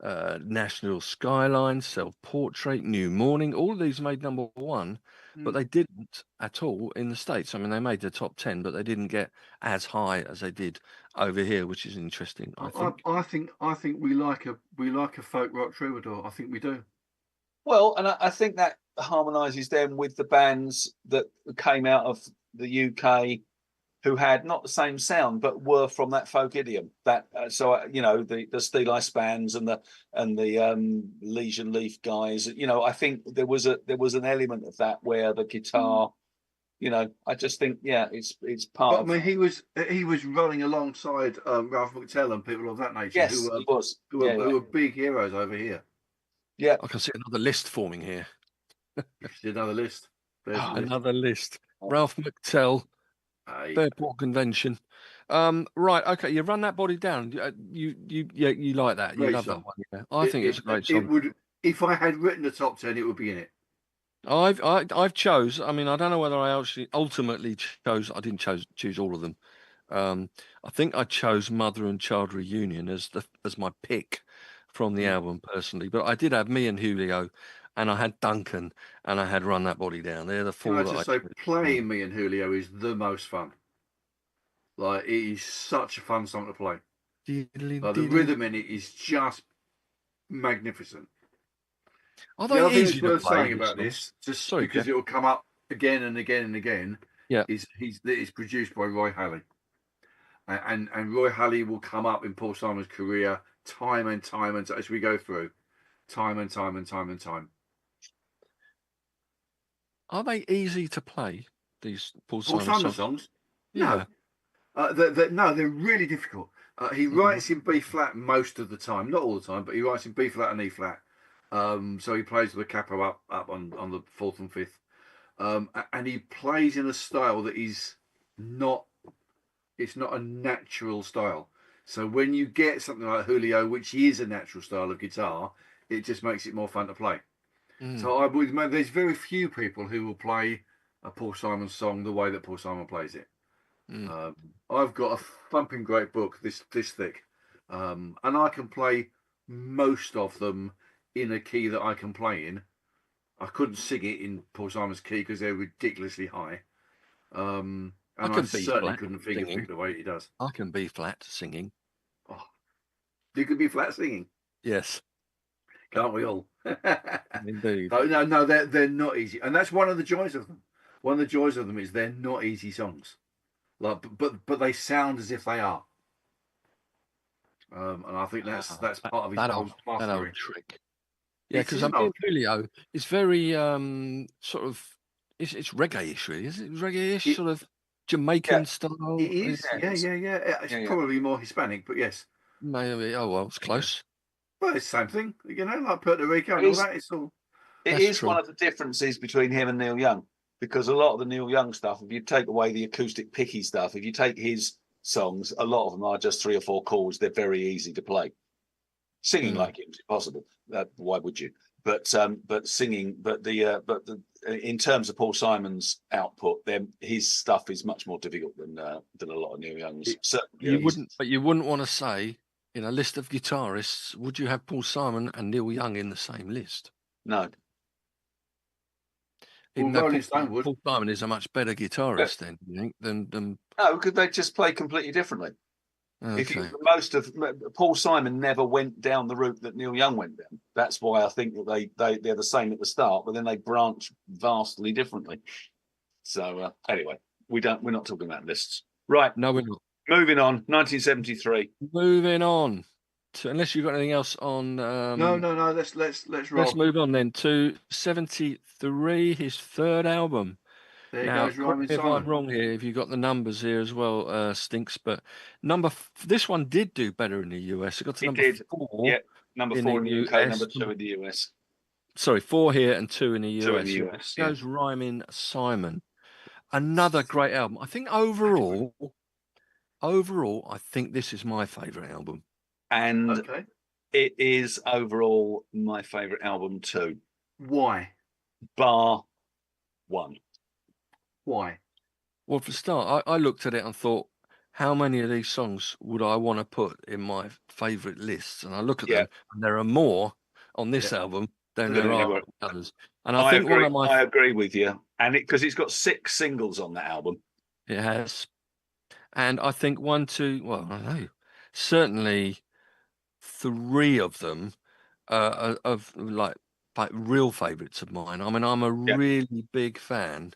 National Skyline, Self Portrait, New Morning. All of these made #1, but they didn't at all in the States. I mean, they made the top 10, but they didn't get as high as they did over here, which is interesting. I think we like a folk rock troubadour. I think we do. Well, and I think that harmonises them with the bands that came out of the UK who had not the same sound but were from that folk idiom. That the Steel Ice bands and the Legion Leaf guys. I think there was an element of that where the guitar. I just think it's part. But I mean, he was running alongside Ralph McTell and people of that nature. Yes, he was. Who were big heroes over here. Yeah, can see another list forming here. You see another list. Another list. Ralph McTell. Fairport Convention. Right, okay, you run that body down. You like that. You love that one. Yeah. I think it's a great song. It would, if I had written the top 10, it would be in it. I've chose. I mean, I don't know whether I actually ultimately chose. I didn't choose all of them. I think I chose Mother and Child Reunion as my pick from the album personally. But I did have Me and Julio, and I had Duncan, and I had Run That Body Down. They're the four. Can I just say, playing Me and Julio is the most fun. Like, it is such a fun song to play. Like, the rhythm in it is just magnificent. The other thing that's worth saying about this, just because it will come up again and again and again, is it's produced by Roy Halley. And Roy Halley will come up in Paul Simon's career time and time and as we go through, time and time and time and time. Are they easy to play, these Paul Simon songs? Yeah. No, they're really difficult. He writes in B flat most of the time, not all the time, but he writes in B flat and E flat. So he plays with the capo up on the 4th and 5th, and he plays in a style that is not. It's not a natural style. So when you get something like Julio, which is a natural style of guitar, it just makes it more fun to play. So there's very few people who will play a Paul Simon song the way that Paul Simon plays it. I've got a thumping great book this thick, and I can play most of them in a key that I can play in. I couldn't sing it in Paul Simon's key because they're ridiculously high. And I certainly couldn't figure the way he does. I can B flat singing. Oh, you can be flat singing. Yes. Can't we all? Indeed. No, they're not easy, and that's one of the joys of them. One of the joys of them is they're not easy songs. Like, but they sound as if they are. And I think that's part of his mastery. Trick. Yeah, because Julio is very sort of it's reggae-ish, really. Is it reggae-ish, sort of Jamaican style? It is. Yeah. It's probably more Hispanic, but yes. Maybe. Oh well, it's close. Well, it's the same thing, like Puerto Rico and all that. It's all. It is true. One of the differences between him and Neil Young, because a lot of the Neil Young stuff, if you take away the acoustic picky stuff, if you take his songs, a lot of them are just 3 or 4 chords. They're very easy to play. Singing like him is impossible. Why would you? But singing, in terms of Paul Simon's output, his stuff is much more difficult than a lot of Neil Young's. You wouldn't want to say, in a list of guitarists, would you have Paul Simon and Neil Young in the same list? No. Even though Paul Simon is a much better guitarist then, you think, than no, because they just play completely differently. Okay. Paul Simon never went down the route that Neil Young went down. That's why I think that they're the same at the start, but then they branch vastly differently. So anyway, we're not talking about lists, right? No, we're not. Moving on, 1973. Moving on. Unless you've got anything else on. No. Let's roll. Let's move on then to 73, his third album. There goes Rhyming if Simon. I'm wrong here, if you've got the numbers here as well, Stinks. But this one did do better in the US. It got to number 4. Yeah, number 4 in the UK, number 2 in the US. Sorry, 4 here and 2 in the US. 2 in the US. Goes Rhyming Simon. Another great album. I think overall, I think this is my favourite album. And it is overall my favourite album too. Why? Bar 1. Why? Well, for a start, I looked at it and thought, how many of these songs would I want to put in my favourite lists? And I look at Yeah. them, and there are more on this album than there are others. And I think agree. one of my... I agree with you. And because it's got 6 singles on that album. It has. And I think I don't know, certainly 3 of them are of like real favourites of mine. I mean, I'm a really big fan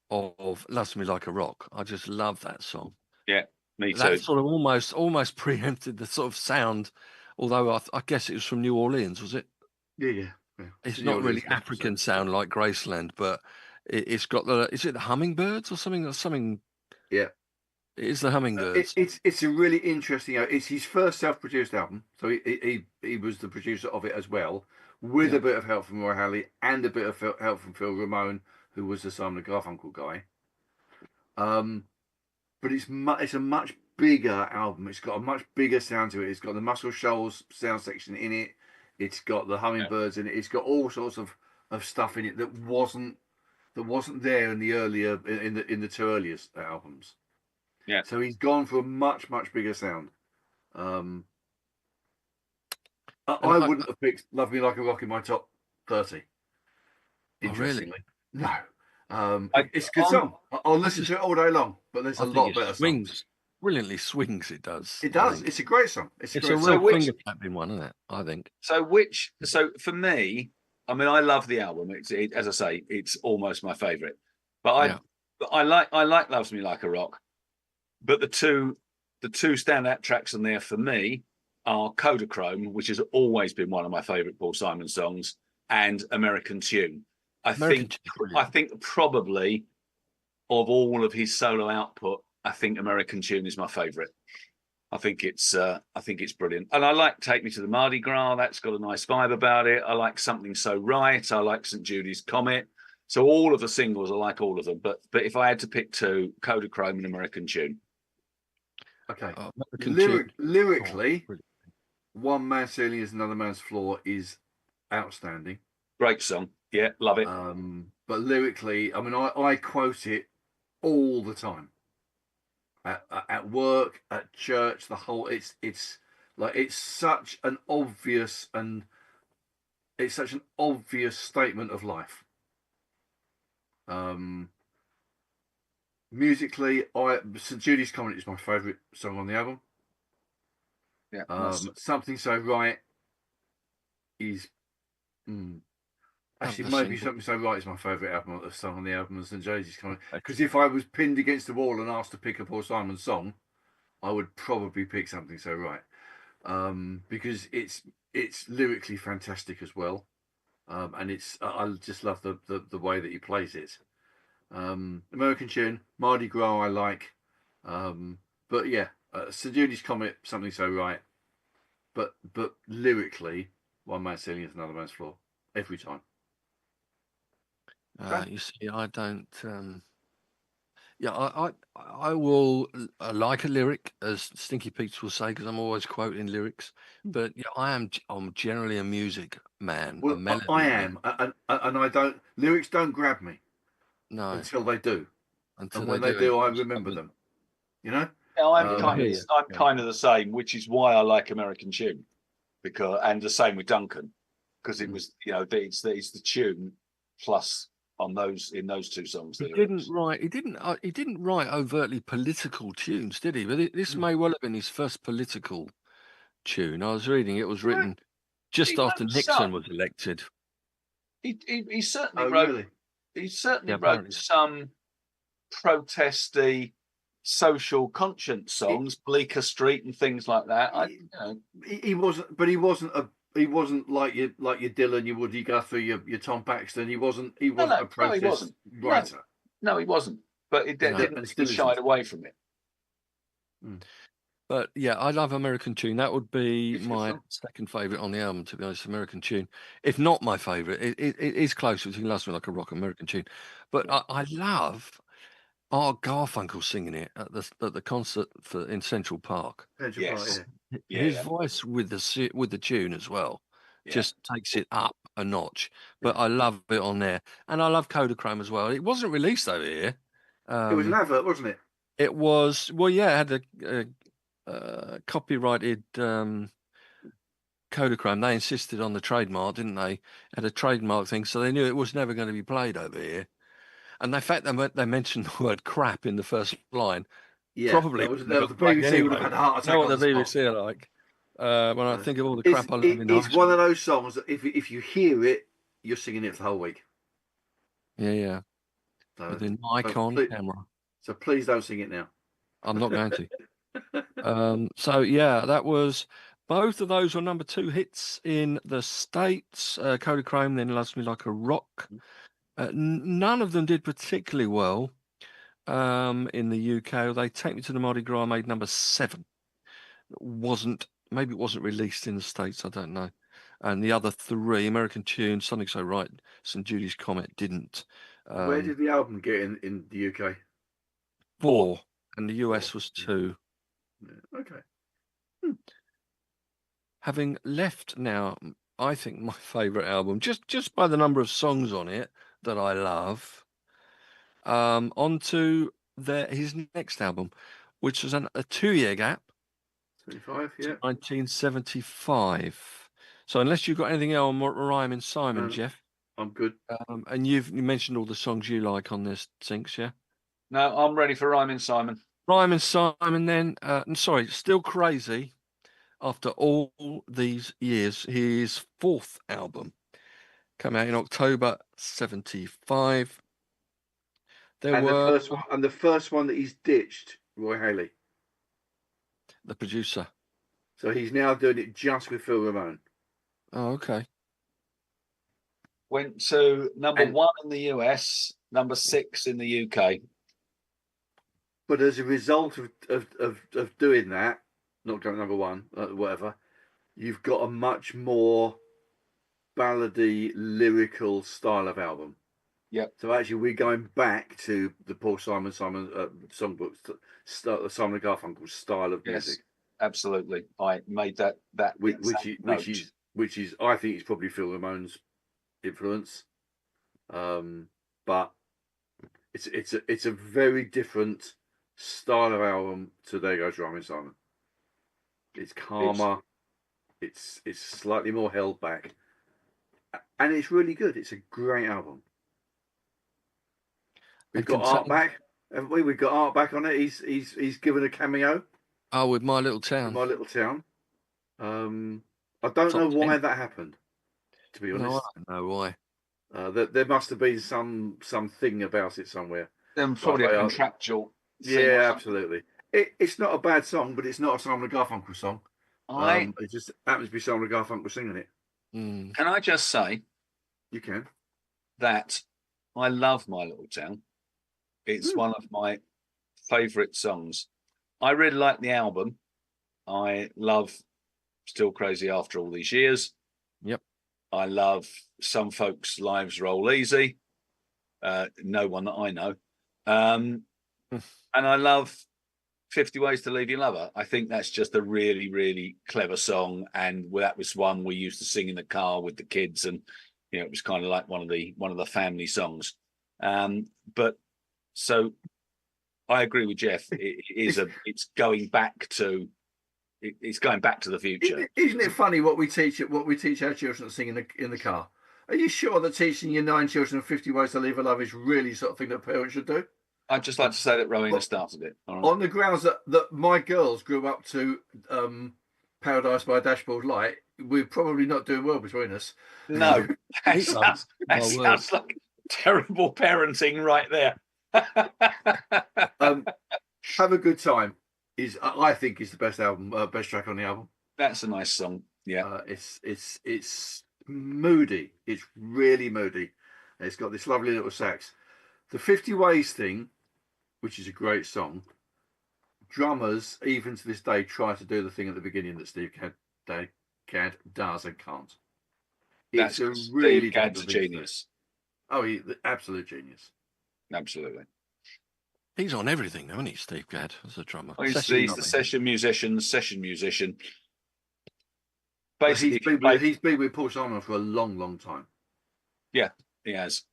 of "Loves Me Like a Rock." I just love that song. Yeah, me too. That sort of almost preempted the sort of sound, although I guess it was from New Orleans, was it? Yeah. It's not really African sound like Graceland, but it's got is it the hummingbirds or something? Something. Yeah. It is the hummingbirds. It's a really interesting. It's his first self-produced album, so he was the producer of it as well, with a bit of help from Roy Halley and a bit of help from Phil Ramone, who was the Simon and Garfunkel guy. But it's a much bigger album. It's got a much bigger sound to it. It's got the Muscle Shoals sound section in it. It's got the hummingbirds in it. It's got all sorts of stuff in it that wasn't there in the earlier in the 2 earliest albums. Yeah. So he's gone for a much bigger sound. I wouldn't have picked "Love Me Like a Rock" in my top 30. Interestingly, really? No. It's a good song. I'll listen to it all day long. But there's a lot better songs. Brilliantly swings. It does. It does. It's a great song. It's a real finger tapping one, isn't it? I think. So for me, I mean, I love the album. As I say, it's almost my favourite. But I like "Loves Me Like a Rock." But the two standout tracks on there for me are "Kodachrome," which has always been one of my favourite Paul Simon songs, and "American Tune." I think probably of all of his solo output, I think "American Tune" is my favourite. I think it's brilliant, and I like "Take Me to the Mardi Gras." That's got a nice vibe about it. I like "Something So Right." I like "St. Judy's Comet." So all of the singles, I like all of them. But if I had to pick 2, "Kodachrome" and "American Tune." Okay. Lyrically, "One Man's Ceiling is Another Man's Floor" is outstanding. Great song. Yeah, love it. But lyrically, I mean, I quote it all the time. At work, at church, the whole it's such an obvious statement of life. Musically, "St. Judy's Comet" is my favourite song on the album. Yeah. "Something So Right" is actually maybe "Something So Right" is my favourite song on the album, and "St. Judy's Comet." Because if I was pinned against the wall and asked to pick a Paul Simon song, I would probably pick "Something So Right," because it's lyrically fantastic as well, and I just love the way that he plays it. "American Tune," "Mardi Gras" I like, but yeah, "St. Judy's Comet," "Something So Right," but lyrically, "One Man's Ceiling is Another Man's Floor" every time. You see, I don't. I will like a lyric, as Stinky Pete's will say, because I'm always quoting lyrics. But yeah, I'm generally a music man. Well, I am, and I don't. Lyrics don't grab me. No. Until they do. And when they they do, I remember them. You know? Yeah, I'm kind of the same, which is why I like "American Tune," and the same with Duncan, because it was, it's the tune plus in those 2 songs. He didn't write overtly political tunes, did he? But this may well have been his first political tune. I was reading it was written just after Nixon was elected. He certainly wrote. Really? He certainly wrote some protesty, social conscience songs, "Bleecker Street" and things like that. He wasn't like your Dylan, your Woody Guthrie, your Tom Paxton. He wasn't a protest writer. No, he wasn't. But he shied away from it. But yeah, I love "American Tune." That would be my second favourite on the album, to be honest. "American Tune," if not my favourite, it is close between "Loves Me Like a Rock" and "American Tune." But I love Art Garfunkel singing it at the concert in Central Park. Yes. His voice with the tune as well just takes it up a notch. But I love it on there, and I love "Kodachrome" as well. It wasn't released over here. It was an advert, wasn't it? It was, well, yeah, it had a copyrighted Kodachrome. They insisted on the trademark, didn't they? It had a trademark thing, so they knew it was never going to be played over here. And the fact that they mentioned the word crap in the first line, Yeah, probably that was never the played BBC would have anyway. had a heart You know attack on what the the spot. BBC are like. When I think of all the It's, crap I live in high it's one school. of those songs that if you hear it, you're singing it for the whole week. Yeah. So, With an Nikon camera. So please don't sing it now. I'm not going to. So yeah, that was both of those were number 2 hits in the States. Kodachrome, then Loves Me Like a Rock. None of them did particularly well in the UK. They Take Me to the Mardi Gras made number 7. Maybe it wasn't released in the States, I don't know. And the other 3, American Tune, Something So Right, St. Judy's Comet, didn't. Where did the album get in the UK? 4, and the US was 2. Yeah. Okay. Having left now, I think my favourite album, just by the number of songs on it that I love, on to his next album, which was a 2-year gap. 25, yeah. 1975. So unless you've got anything else on Rhyme Simon, Jeff. I'm good. And you mentioned all the songs you like on this, Sinks, yeah? No, I'm ready for Rhyming Simon. Rhyme Simon then, sorry, Still Crazy, after all these years, his 4th album, came out in October 75. The first one that he's ditched, Roy Haley. The producer. So he's now doing it just with Phil Ramone. Oh, okay. Went to number 1 in the US, number 6 in the UK. But as a result of doing that, not going number 1, whatever, you've got a much more ballady, lyrical style of album. Yep. So actually, we're going back to the Paul Simon songbooks, Simon & Garfunkel's style of music. Yes, absolutely. I made that which is I think is probably Phil Ramone's influence, but it's a very different style of album to There Goes Rhymin' Simon. It's calmer, it's slightly more held back, and it's really good. It's a great album. We've got Art back, haven't we? We've got Art back on it. He's given a cameo. Oh, with My Little Town. With My Little Town. I don't know why that happened. To be honest, no, I don't know why. There must have been something about it somewhere. Probably a contractual. Yeah, absolutely. It's not a bad song, but it's not a Simon & Garfunkel song. It just happens to be Simon & Garfunkel singing it. Can I just say? You can. That I love My Little Town. It's one of my favourite songs. I really like the album. I love Still Crazy After All These Years. Yep. I love Some Folks' Lives Roll Easy. No one that I know. And I love 50 Ways to Leave Your Lover. I think that's just a really, really clever song. And that was one we used to sing in the car with the kids. And, you know, it was kind of like one of the family songs. But so I agree with Jeff. It's going back to the future. Isn't it funny what we teach our children to sing in the car? Are you sure that teaching your 9 children 50 Ways to Leave a Love is really sort of thing that parents should do? I'd just like to say that Rowena started it. Right. On the grounds that my girls grew up to Paradise by Dashboard Light, we're probably not doing well between us. No, that sounds like terrible parenting right there. Have a Good Time I think is the best track on the album. That's a nice song. Yeah, it's moody. It's really moody. It's got this lovely little sax. The 50 Ways thing, which is a great song. Drummers, even to this day, try to do the thing at the beginning that Steve Gadd does and can't. It's a really Gadd's a genius. Oh, he's the absolute genius. Absolutely. He's on everything, isn't he, Steve Gadd, as a drummer? He's the session musician. Basically, he's been with Paul Simon for a long, long time. Yeah, he has.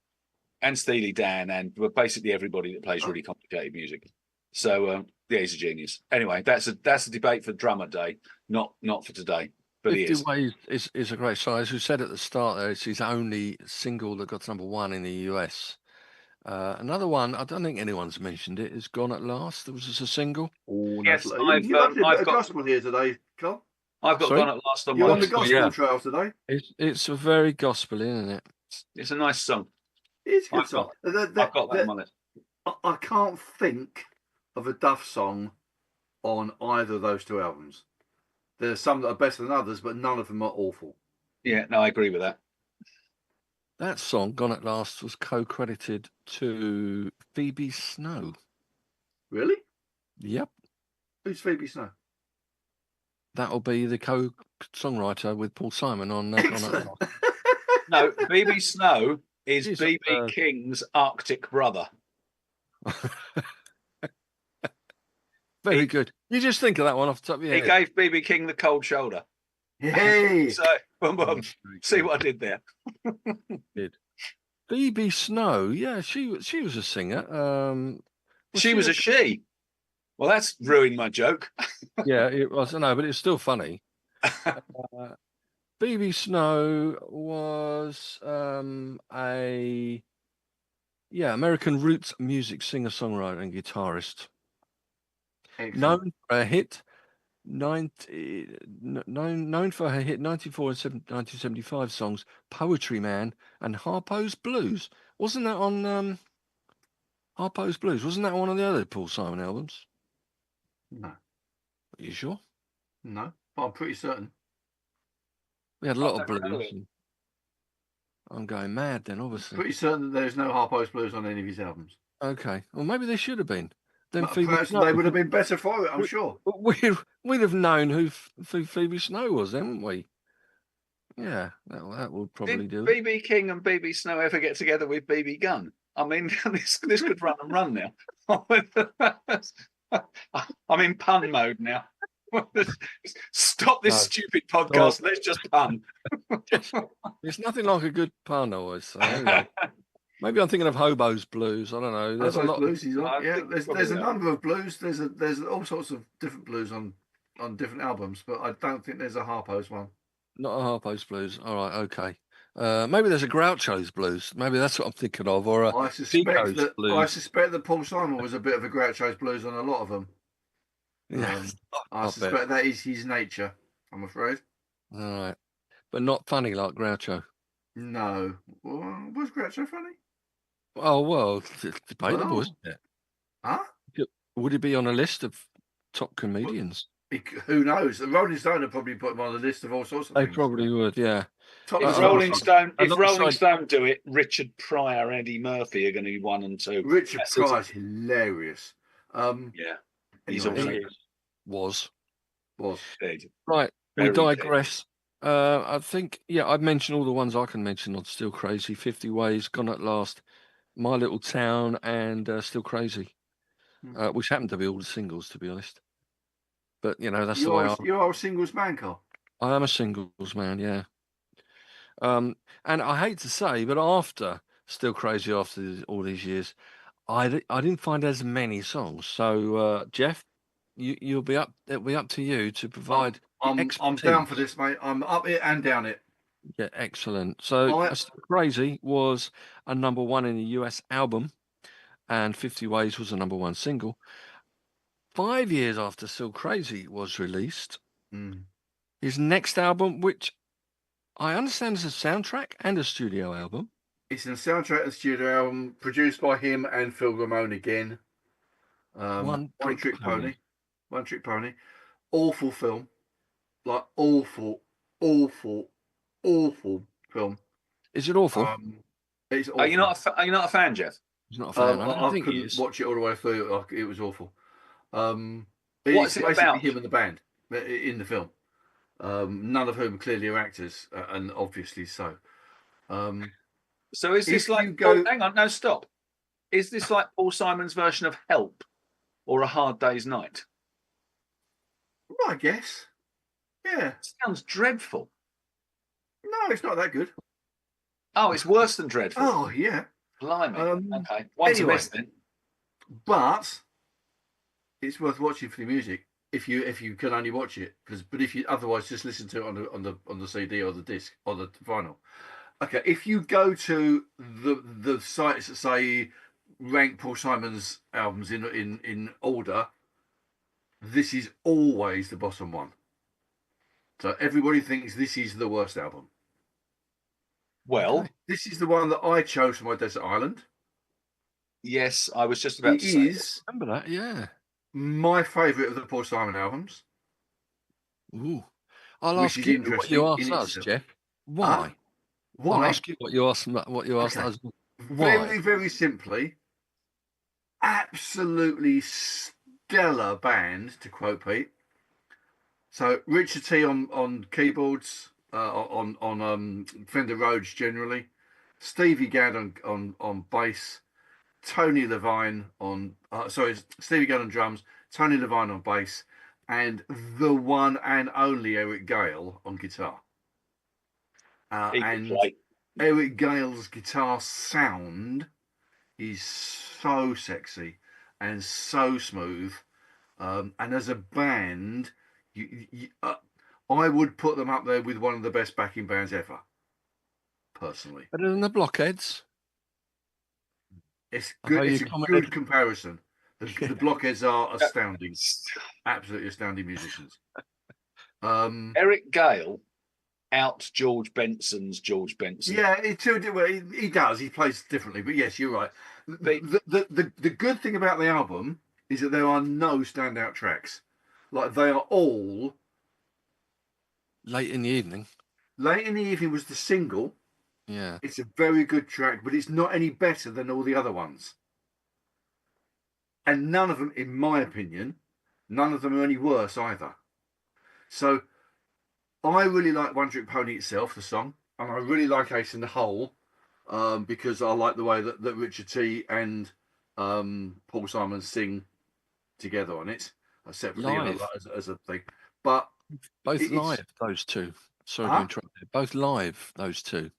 And Steely Dan, and basically everybody that plays really complicated music. So yeah, he's a genius. Anyway, that's a debate for Drummer Day, not for today. But 50 he is. Ways is a great song. As we said at the start, there, it's his only single that got to #1 in the US. Another one, I don't think anyone's mentioned it, is Gone at Last. There was just a single. Oh, Yes, you're having a bit of gospel here today, Carl. I've got Sorry? Gone at Last on You're my on the list. gospel trail today. It's a very gospel, isn't it? It's a nice song. It's a good I've song. I've got that on my list. I can't think of a Duff song on either of those two albums. There's some that are better than others, but none of them are awful. Yeah, no, I agree with that. That song, Gone at Last, was co-credited to Phoebe Snow. Really? Yep. Who's Phoebe Snow? That'll be the co-songwriter with Paul Simon on Gone at Last. No, BB Snow is She's, BB King's Arctic brother. Very good. You just think of that one off the top of your He head. gave BB King the cold shoulder. Hey! So, boom. See what I did there. Phoebe Snow, yeah, she was a singer. She was a she. Well, that's ruined my joke. Yeah, it was. No, but it's still funny. Phoebe Snow was American roots music singer, songwriter, and guitarist. Excellent. Known for her hit 94 and 1975 songs, Poetry Man and Harpo's Blues. Wasn't that on Harpo's Blues? Wasn't that one of the other Paul Simon albums? No. Are you sure? No, but I'm pretty certain. We had a lot of blues. I'm going mad then, obviously. Pretty certain that there's no Harpo's Blues on any of his albums. Okay. Well, maybe there should have been. Then Perhaps they would have been better for it, I'm sure. We'd have known who Phoebe Snow was, then, wouldn't we? Yeah, that would probably do. Did BB King and BB Snow ever get together with BB Gun? I mean, this could run and run now. I'm in pun mode now. Stop this stupid podcast. Let's just pun. It's nothing like a good pun, always. So anyway. Maybe I'm thinking of Hobo's Blues. I don't know. There's a lot. Blues. Yeah, there's a number of blues. There's all sorts of different blues on different albums, but I don't think there's a Harpo's one. Not a Harpo's Blues. All right, okay. Maybe there's a Groucho's Blues. Maybe that's what I'm thinking of, or a I suspect that Paul Simon was a bit of a Groucho's Blues on a lot of them. Yeah, I suspect that is his nature, I'm afraid. All right, but not funny like Groucho. No, was Groucho funny? Oh well, it's debatable, isn't it? Huh? Would it be on a list of top comedians? Who knows? The Rolling Stone would probably put him on the list of all sorts of things. They probably would, yeah. If Rolling Stone do it, Richard Pryor, Eddie Murphy are going to be 1 and 2. Richard Pryor's hilarious. Yeah, he's was. Right, we digress. I think, I've mentioned all the ones I can mention on Still Crazy, 50 Ways, Gone at Last, My Little Town, and Still Crazy, which happen to be all the singles, to be honest. But, that's the way you are a singles man, Carl. I am a singles man, yeah. And I hate to say, but after Still Crazy, after all these years, I didn't find as many songs. So, Jeff, it'll be up to you to provide. I'm down for this, mate. I'm up it and down it. Yeah, excellent. So, Still Crazy was a #1 in the US album, and 50 Ways was a #1 single. 5 years after Still Crazy was released, his next album, which I understand is a soundtrack and a studio album. It's a soundtrack and studio album produced by him and Phil Ramone again. One Trick Pony. One Trick Pony. Awful film. Like awful film. Is it awful? It's awful. Are you not a fan, Jeff? He's not a fan. I couldn't watch it all the way through. It was awful. What's it basically about? Him and the band in the film. None of whom clearly are actors, and obviously so. So is this like? Hang on, no, stop. Is this like Paul Simon's version of Help or A Hard Day's Night? Well, I guess. Yeah. It sounds dreadful. No, it's not that good. Oh, it's worse than dreadful. Oh, yeah. Blimey. Okay. Anyway, then. But it's worth watching for the music if you can only watch it, but if you otherwise just listen to it on the CD or the disc or the vinyl. Okay, if you go to the sites that say rank Paul Simon's albums in order, this is always the bottom one. So everybody thinks this is the worst album. Well, Okay. This is the one that I chose for my desert island. yes, I was just about It to say. is Remember that? Yeah. my favourite of the Paul Simon albums, Ooh. I'll which ask is you what you interesting asked in us, itself. Jeff. Ah, Why? I'll why? ask you what you asked. What you asked Okay. us. Very, Why? very simply, absolutely stellar band, to quote Pete. So Richard T on keyboards, on Fender Rhodes generally, Stevie Gadd on bass, Tony Levine on Stevie Gadd on drums, Tony Levine on bass, and the one and only Eric Gale on guitar. He could And play. Eric Gale's guitar sound is so sexy and so smooth. And as a band, I would put them up there with one of the best backing bands ever, personally. Better than the Blockheads. It's I know good. It's you a commented. good comparison. The Blockheads are astounding, absolutely astounding musicians. Eric Gale out George Benson's George Benson. Yeah, he does. He plays differently, but yes, you're right. The good thing about the album is that there are no standout tracks. Like they are all Late in the evening. Late in the Evening was the single. Yeah. It's a very good track, but it's not any better than all the other ones. And none of them, in my opinion, none of them are any worse either. So I really like One Trick Pony itself, the song, and I really like Ace in the Hole, because I like the way that Richard T and Paul Simon sing together on it, separately Live. as a thing. But Both live, those two. Sorry to interrupt you. Both live, those two.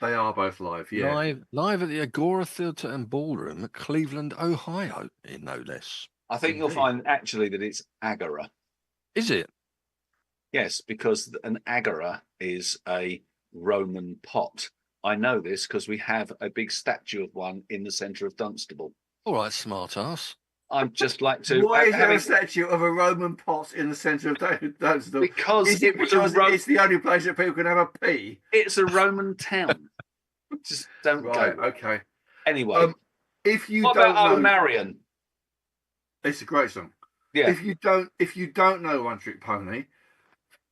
They are both live, yeah. Live at the Agora Theatre and Ballroom at Cleveland, Ohio, in no less. I think you'll find actually that it's agora. Is it? Yes, because an agora is a Roman pot. I know this because we have a big statue of one in the centre of Dunstable. All right, smart ass. I'd just like to. Why is there a statue of a Roman pot in the centre of Dunstable? Because it's the only place that people can have a pee? It's a Roman town. Just don't right, go. Okay. Anyway, if you what don't about know, Marion? It's a great song. Yeah. If you don't know One Trick Pony,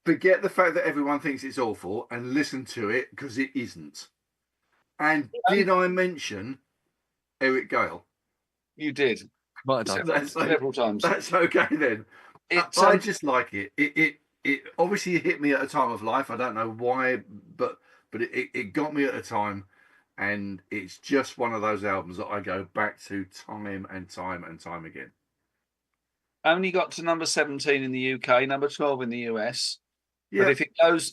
forget the fact that everyone thinks it's awful and listen to it because it isn't. And did I mention Eric Gale? You did. Several times. That's okay then. I just like it. It obviously hit me at a time of life. I don't know why, but it got me at a time, and it's just one of those albums that I go back to time and time and time again. Only got to number 17 in the UK, number 12 in the US. Yeah. But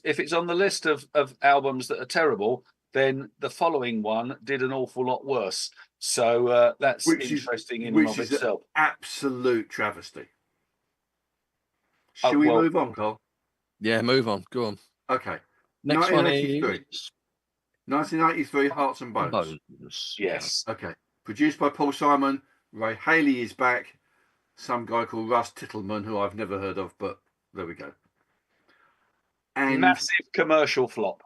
if it's on the list of albums that are terrible, then the following one did an awful lot worse. So that's interesting in and of itself. Absolute travesty. Shall we move on, Cole? Yeah, move on. Go on. Okay. Next 1983. 1983, Hearts and Bones. Yes. Okay. Produced by Paul Simon. Ray Haley is back. Some guy called Russ Tittleman, who I've never heard of, but there we go. And massive commercial flop.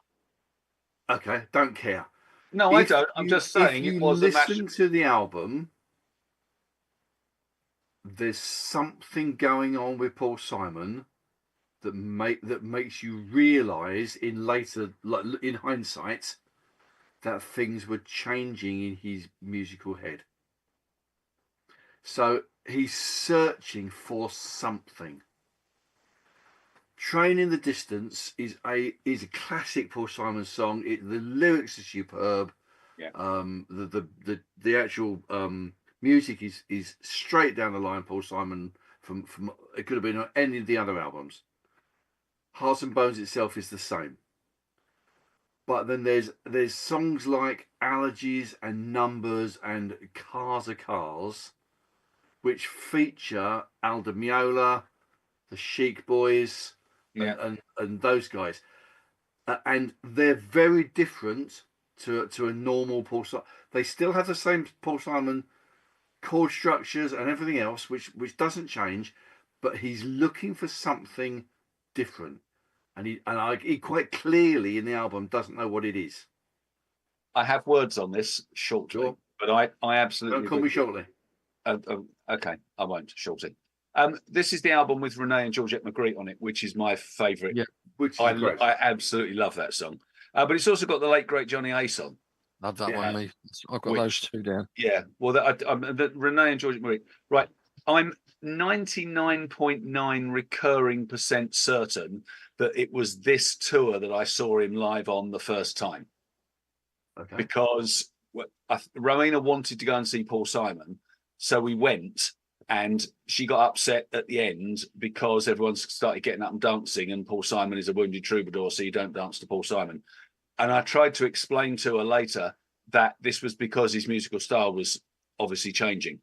Okay, don't care. No, I don't. I'm just saying it was a massive. If you listen to the album, there's something going on with Paul Simon that makes you realise in hindsight, that things were changing in his musical head. So he's searching for something. Train in the Distance is a classic Paul Simon song. The lyrics are superb. Yeah. The actual music is straight down the line Paul Simon from it could have been on any of the other albums. Hearts and Bones itself is the same. But then there's songs like Allergies and Numbers and Cars Are Cars which feature Aldo Meola, the Chic Boys, and those guys, and they're very different to a normal Paul Simon. They still have the same Paul Simon chord structures and everything else, which doesn't change, but he's looking for something different, and he quite clearly in the album doesn't know what it is. I have words on this shortly, Sure. but I absolutely Don't call me shortly. Okay, I won't shortly. This is the album with Renee and Georgette Magritte on it, which is my favourite. Yeah, which is great. I absolutely love that song. But it's also got the late great Johnny Ace on. Love that one, me. I've got those two down. Yeah, well, the Renee and Georgette Magritte. Right, I'm 99.9 recurring % certain that it was this tour that I saw him live on the first time. Okay. Because Rowena wanted to go and see Paul Simon, so we went, and she got upset at the end because everyone started getting up and dancing, and Paul Simon is a wounded troubadour, so you don't dance to Paul Simon. And I tried to explain to her later that this was because his musical style was obviously changing.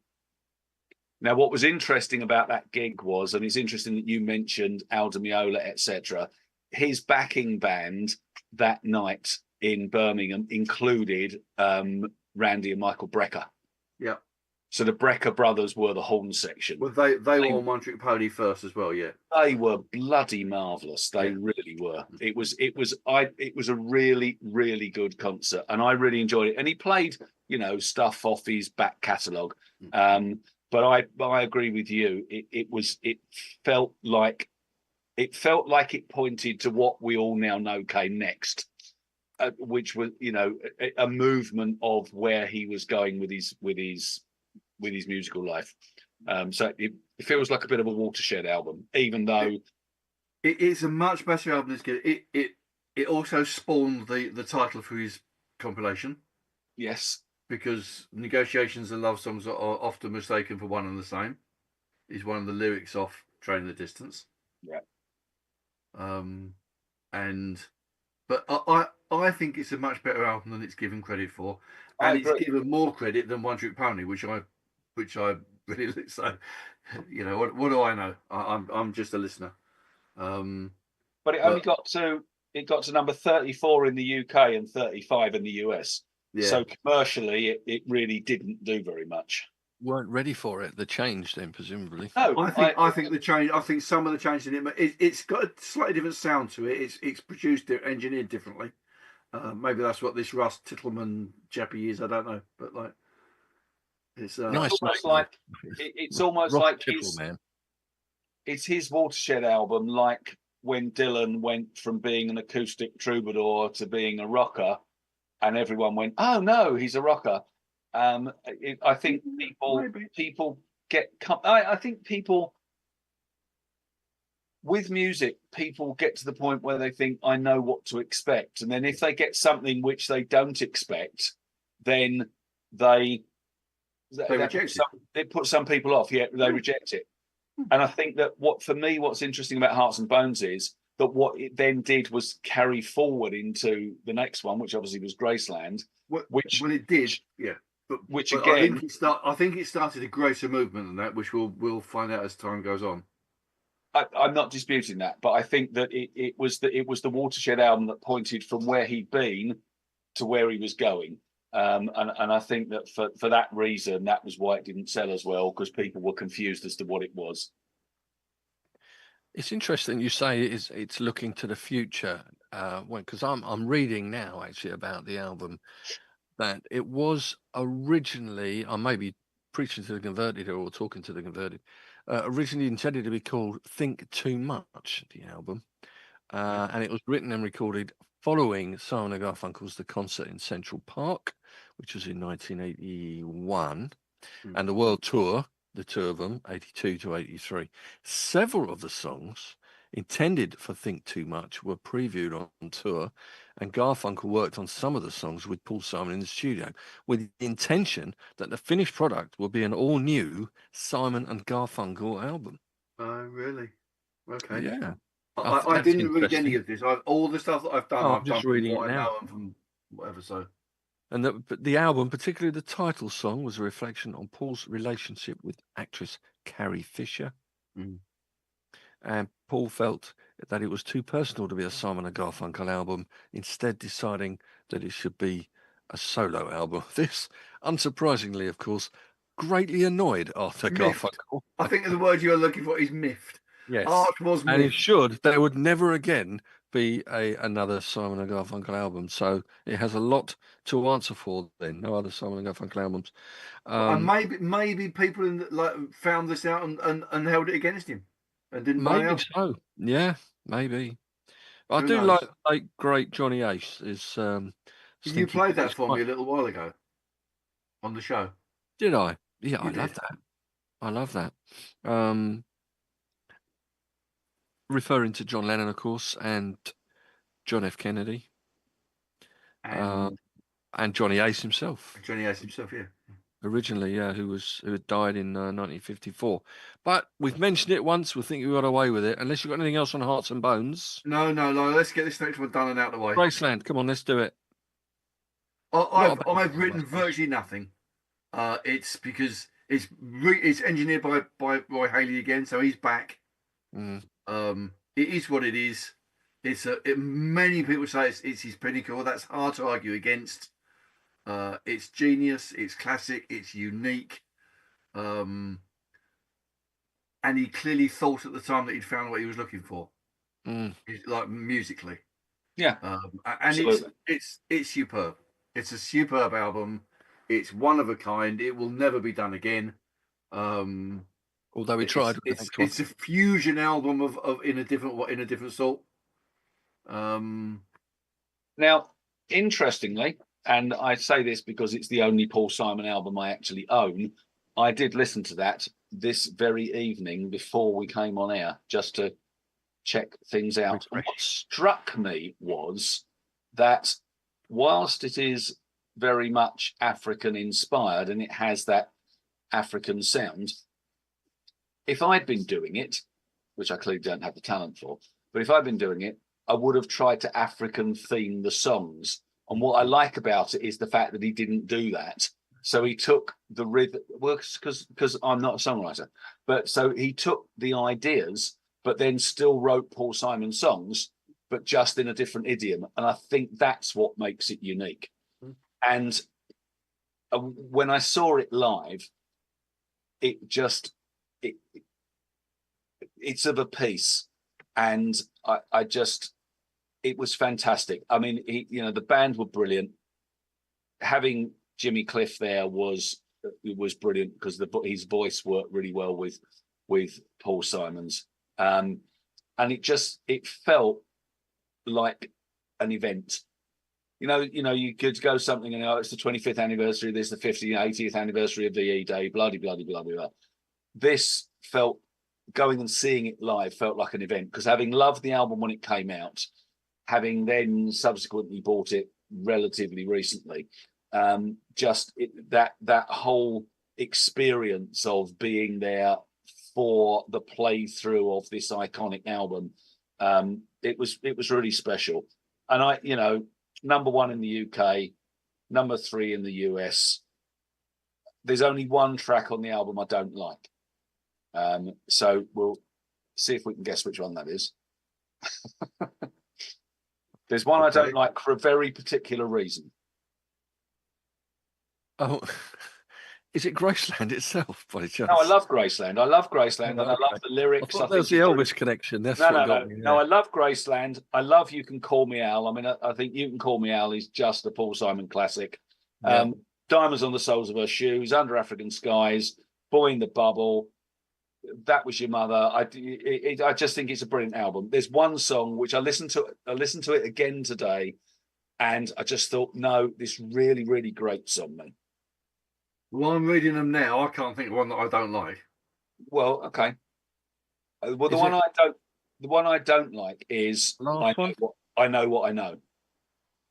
Now, what was interesting about that gig was, and it's interesting that you mentioned Aldo Meola, etc., his backing band that night in Birmingham included Randy and Michael Brecker. Yeah. So the Brecker brothers were the horn section. Well, they were on One Trick Pony first as well, yeah. They were bloody marvelous. They really were. It was a really, really good concert, and I really enjoyed it. And he played, stuff off his back catalogue. But I agree with you. It felt like it pointed to what we all now know came next, which was a movement of where he was going with his musical life. So it feels like a bit of a watershed album, even though it's a much better album than good. It also spawned the title for his compilation. Yes. Because negotiations and love songs are often mistaken for one and the same. Is one of the lyrics off Train the Distance. Yeah. But I think it's a much better album than it's given credit for, and it's given more credit than One Trick Pony, which I really so. What do I know? I'm just a listener. But it only got to number 34 in the UK and 35 in the US. Yeah. So commercially, it really didn't do very much. Weren't ready for it. The change, then presumably. No, I think the change. I think some of the change in it's got a slightly different sound to it. It's produced, engineered differently. Maybe that's what this Russ Tittelman Chappie is. I don't know, but like it's nice. It's almost like it's his watershed album, like when Dylan went from being an acoustic troubadour to being a rocker. And everyone went, "Oh no, he's a rocker." I think people get. I think people with music, people get to the point where they think, "I know what to expect," and then if they get something which they don't expect, then they reject it. It puts some people off. Yeah, they reject it. And I think that what's interesting about Hearts and Bones is that what it then did was carry forward into the next one, which obviously was Graceland. It did, yeah. But again, I think it started a greater movement than that, which we'll find out as time goes on. I'm not disputing that, but I think that it was the watershed album that pointed from where he'd been to where he was going. And I think that for that reason, that was why it didn't sell as well, because people were confused as to what it was. It's interesting you say it's looking to the future, because I'm reading now actually about the album that it was originally, I may be preaching to the converted or talking to the converted, originally intended to be called Think Too Much, the album, and it was written and recorded following Simon & Garfunkel's The Concert in Central Park, which was in 1981, and the world tour. The two of them, 82 to 83. Several of the songs intended for Think Too Much were previewed on tour, and Garfunkel worked on some of the songs with Paul Simon in the studio, with the intention that the finished product will be an all-new Simon and Garfunkel album. Oh, really? Okay. Yeah. I didn't read any of this. All the stuff that I've done, I've just done reading from what it now. I know and from whatever. So And the album, particularly the title song, was a reflection on Paul's relationship with actress Carrie Fisher. Mm. And Paul felt that it was too personal to be a Simon and Garfunkel album, instead deciding that it should be a solo album. This, unsurprisingly, of course, greatly annoyed Arthur Miffed. Garfunkel. I think the word you're looking for is miffed. Yes. Art was And miffed. ensured there would never again be another Simon and Garfunkel album. So it has a lot to answer for then. No other Simon and Garfunkel albums. And maybe people found this out and held it against him and didn't buy Maybe it. so. Yeah, maybe. I Who do knows? like great Johnny Ace. You Stinky played that Pete's for me quite- a little while ago on the show. Did I? Yeah, You I did. love that. I love that. Referring to John Lennon, of course, and John F. Kennedy, And and Johnny Ace himself. Johnny Ace himself, yeah. Originally, yeah, who had died in 1954. But we've mentioned it once. We think we got away with it. Unless you've got anything else on Hearts and Bones. No. Let's get this next one done and out of the way. Graceland, come on, let's do it. I've written virtually nothing. It's because it's engineered by Roy Haley again, so he's back. Mm. It is what it is. Many people say it's his pinnacle. That's hard to argue against. It's genius. It's classic. It's unique. And he clearly thought at the time that he'd found what he was looking for. Like musically. Yeah. And it's superb. It's a superb album. It's one of a kind. It will never be done again. Although we tried. It's a fusion album of in a different sort. Now, interestingly, and I say this because it's the only Paul Simon album I actually own, I did listen to that this very evening before we came on air, just to check things out. What struck me was that whilst it is very much African inspired and it has that African sound, if I'd been doing it, which I clearly don't have the talent for, but if I'd been doing it, I would have tried to African theme the songs. And what I like about it is the fact that he didn't do that. So he took the rhythm, because I'm not a songwriter, but so he took the ideas, but then still wrote Paul Simon songs, but just in a different idiom. And I think that's what makes it unique. And when I saw it live, it's of a piece. And it was fantastic. I mean, the band were brilliant. Having Jimmy Cliff there was brilliant because his voice worked really well with Paul Simon's. And it felt like an event. You could go something and it's the 25th anniversary, this the 50th, 80th anniversary of VE Day, blah, blah, blah, blah, blah. This felt, going and seeing it live felt like an event, because having loved the album when it came out, having then subsequently bought it relatively recently, that whole experience of being there for the playthrough of this iconic album, it was really special. And number one in the UK, number 3 in the US. There's only one track on the album I don't like. So we'll see if we can guess which one that is. There's one I don't like for a very particular reason. Oh, is it Graceland itself, by chance? No, I love Graceland. And I love the lyrics. I thought there's the Elvis connection. That's what got me. No, I love Graceland. I love You Can Call Me Al. I mean, I think You Can Call Me Al is just a Paul Simon classic. Yeah. Diamonds on the Soles of Her Shoes, Under African Skies, Boy in the Bubble, That Was Your Mother. I just think it's a brilliant album. There's one song which I listened to it again today, and I just thought, no, this really, really grates on me. Well, I'm reading them now. I can't think of one that I don't like. Well, okay. Well, the one I don't like is I Know What I Know.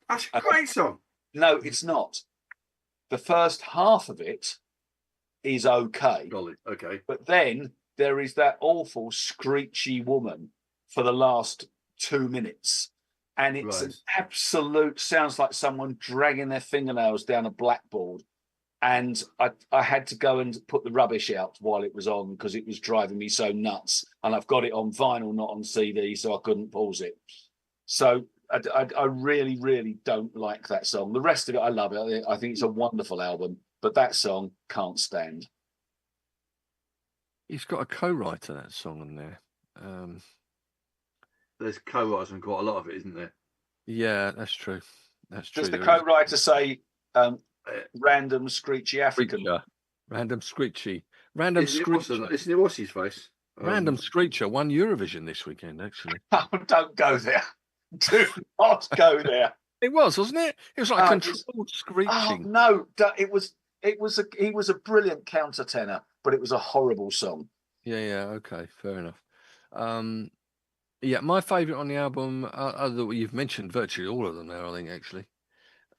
That's a great song. No, it's not. The first half of it is okay. Golly, okay. But then there is that awful screechy woman for the last 2 minutes. and it's an absolute, sounds like someone dragging their fingernails down a blackboard. And I had to go and put the rubbish out while it was on because it was driving me so nuts. And I've got it on vinyl, not on CD, so I couldn't pause it. So I really, really don't like that song. The rest of it, I love it. I think it's a wonderful album, but that song can't stand. He's got a co-writer, that song on there. There's co-writers on quite a lot of it, isn't there? Yeah, that's true. That's true. Does the co-writer say random screechy African? Screecher. Random screechy. Random screecher. Isn't it what's his face? Random Screecher won Eurovision this weekend, actually. Oh, don't go there. Do not go there. It was, wasn't it? It was like controlled screeching. Oh, no, he was a brilliant countertenor, but it was a horrible song. Yeah, okay, fair enough. Yeah, my favourite on the album, you've mentioned virtually all of them there, I think, actually.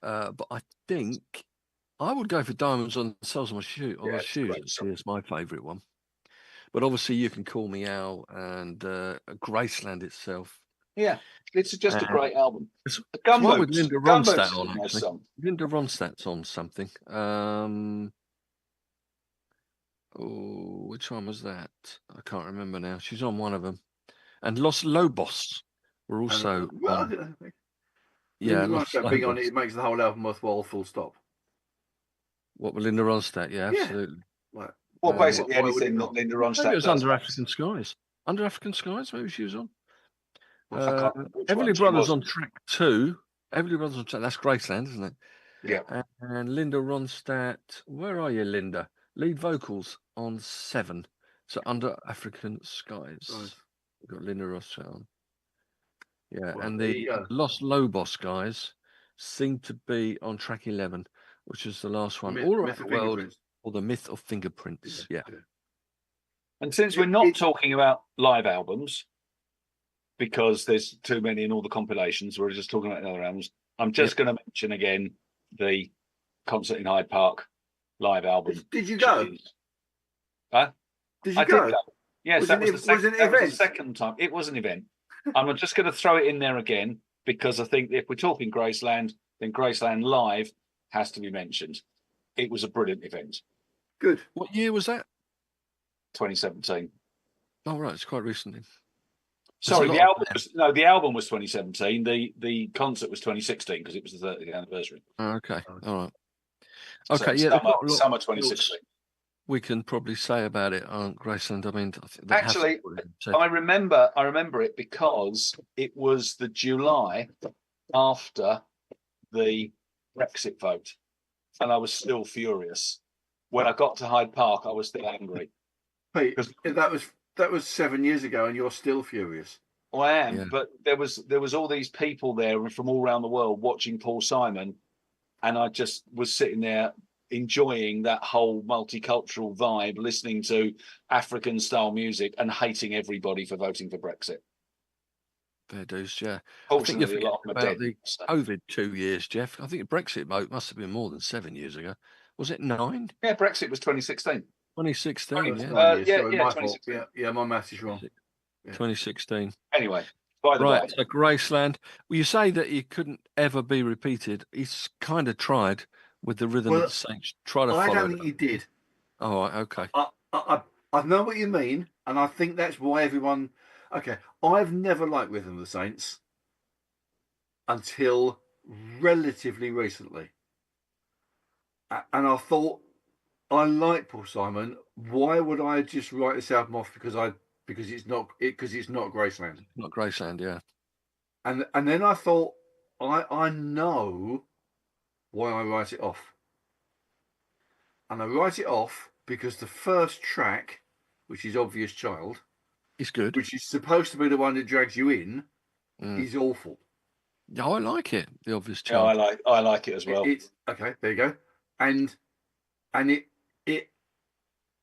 But I think I would go for Diamonds on the Soles of My Shoes. It's my favourite one. But obviously, You Can Call Me Out and Graceland itself. Yeah, it's just a great album. It's one with Linda Ronstadt on, actually. Linda Ronstadt's on something. Which one was that? I can't remember now. She's on one of them. And Los Lobos were also on. Yeah, Los Lobos. Being on it makes the whole album worthwhile, full stop. What with Linda Ronstadt? Yeah, absolutely. Right. Well, basically anything that Linda Ronstadt maybe it was does. Under African Skies. Under African Skies, maybe she was on. Everly Brothers on track 2. Everly Brothers on track. That's Graceland, isn't it? Yeah. And Linda Ronstadt. Where are you, Linda? Lead vocals on 7. So Under African Skies. Right. We've got Linda Ronstadt on. Yeah, well, and the Los Lobos guys seem to be on track 11, which is the last one. All Around the World, or The Myth of Fingerprints. Yeah. And since we're not talking about live albums, because there's too many in all the compilations, we're just talking about the other albums, I'm just going to mention again the Concert in Hyde Park live album. Did you go? Huh? Did you go? Yes, that was the second time. It was an event. I'm just going to throw it in there again because I think if we're talking Graceland, then Graceland Live has to be mentioned. It was a brilliant event. Good. What year was that? 2017. Oh, right. It's quite recently. Sorry, the album was 2017. The concert was 2016 because it was the 30th anniversary. Oh, okay. All right. Okay, so summer 2016. We can probably say about it on Graceland. I mean, actually, I remember it because it was the July after the Brexit vote, and I was still furious. When I got to Hyde Park, I was still angry. Hey, that was 7 years ago, and you're still furious. Well, I am, but there was all these people there from all around the world watching Paul Simon, and I just was sitting there enjoying that whole multicultural vibe, listening to African style music and hating everybody for voting for Brexit. Fair dues, yeah. Fortunately, I think you're forgetting about the COVID 2 years, Jeff. I think the Brexit vote must have been more than 7 years ago. Was it 9? Yeah, Brexit was 2016. 2016, yeah. 2016. Yeah, my maths is wrong. Yeah. 2016. Anyway, right, so Graceland. Well, you say that it couldn't ever be repeated. He's kind of tried with the Rhythm of the Saints. I don't think he did. Oh, okay. I know what you mean, and I think that's why everyone. Okay, I've never liked Rhythm of the Saints until relatively recently, and I thought, I like Paul Simon. Why would I just write this album off because it's not Graceland? Not Graceland, yeah. And then I thought, I know why I write it off. And I write it off because the first track, which is Obvious Child, is good. Which is supposed to be the one that drags you in, is awful. Yeah, I like it. The Obvious Child. Yeah, I like it as well. It's okay. There you go. And it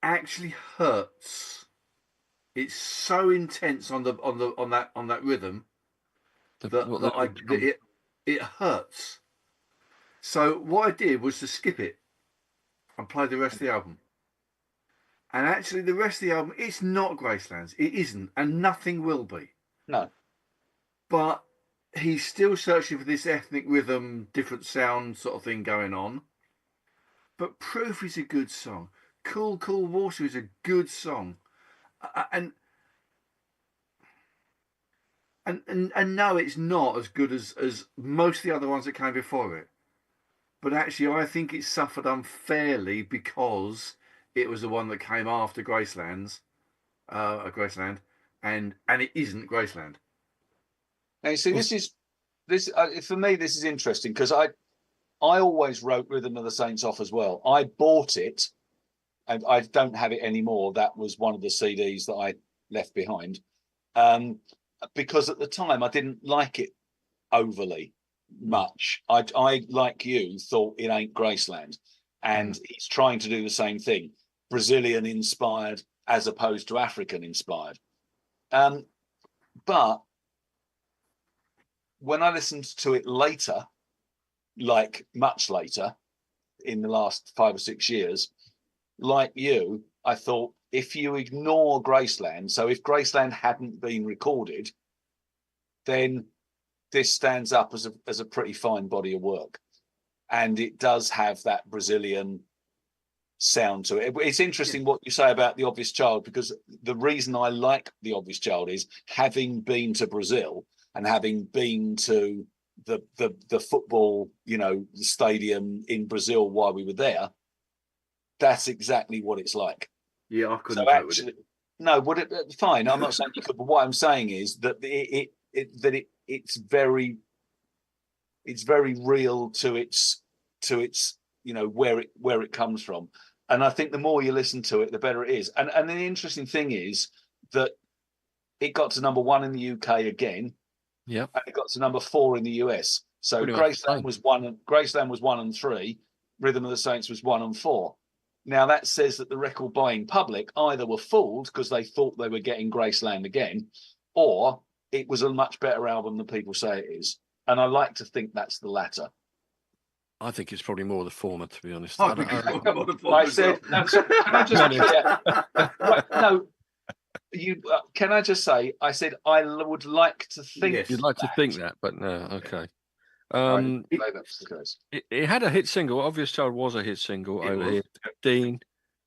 actually hurts. It's so intense on that rhythm that it hurts. So what I did was to skip it and play the rest of the album. And actually, the rest of the album, it's not Graceland's. It isn't, and nothing will be. No. But he's still searching for this ethnic rhythm, different sound sort of thing going on. But Proof is a good song. Cool, Cool Water is a good song. And no, it's not as good as most of the other ones that came before it. But actually, I think it suffered unfairly because it was the one that came after Graceland, and it isn't Graceland. Now, you see, this for me. This is interesting because I always wrote Rhythm of the Saints off as well. I bought it, and I don't have it anymore. That was one of the CDs that I left behind, because at the time I didn't like it overly much. I like you thought it ain't Graceland, and he's trying to do the same thing, Brazilian inspired as opposed to African inspired. But when I listened to it later, like much later, in the last 5 or 6 years, like you, I thought if you ignore Graceland, so if Graceland hadn't been recorded, then this stands up as a pretty fine body of work, and it does have that Brazilian sound to it. It's interesting what you say about The Obvious Child, because the reason I like The Obvious Child is having been to Brazil and having been to the football, the stadium in Brazil while we were there. That's exactly what it's like. Yeah, I couldn't. So actually, no, fine. I'm not saying you could, but what I'm saying is that it's very real to its where it comes from. And I think the more you listen to it, the better it is. And the interesting thing is that it got to number 1 in the UK again. Yeah. And it got to number 4 in the US. So Graceland was 1 and 3. Rhythm of the Saints was 1 and 4. Now that says that the record buying public either were fooled because they thought they were getting Graceland again, or it was a much better album than people say it is. And I like to think that's the latter. I think it's probably more the former, to be honest. Can I just say, I said I would like to think. Yes. You'd like to think that, but no, okay. It had a hit single. Obvious Child was a hit single over here, Dean,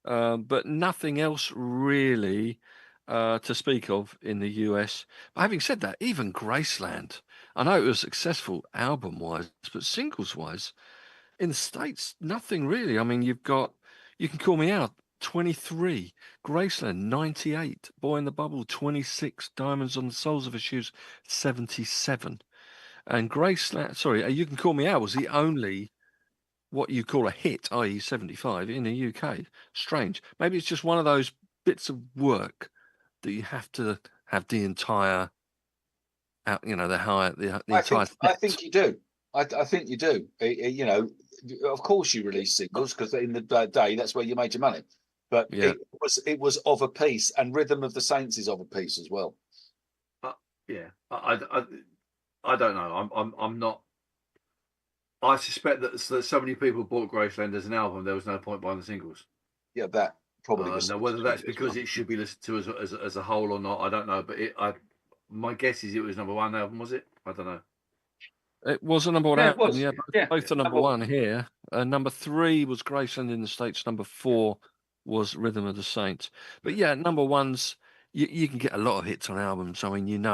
but nothing else really to speak of in the US. But having said that, even Graceland, I know it was successful album-wise, but singles-wise, in the States, nothing really. I mean, you've got You Can Call Me Out, 23, Graceland, 98, Boy in the Bubble, 26, Diamonds on the Soles of Her Shoes, 77. And Graceland, You Can Call Me Out was the only what you call a hit, i.e. 75, in the UK. Strange. Maybe it's just one of those bits of work that you have to have the entire, the entire. I think you do. I think you do. Of course you release singles because in the day that's where you made your money. But it was of a piece, and Rhythm of the Saints is of a piece as well. I don't know. I'm not. I suspect that so many people bought Graceland as an album, there was no point buying the singles. Yeah, that probably. Now, whether that's because it should be listened to as a whole or not, I don't know. But my guess is it was number 1 album. Was it? I don't know. It was a number 1 album. Yeah, both are number 1 here. Number 3 was Graceland in the States. Number 4 was Rhythm of the Saints. But yeah, number 1s. You can get a lot of hits on albums. I mean,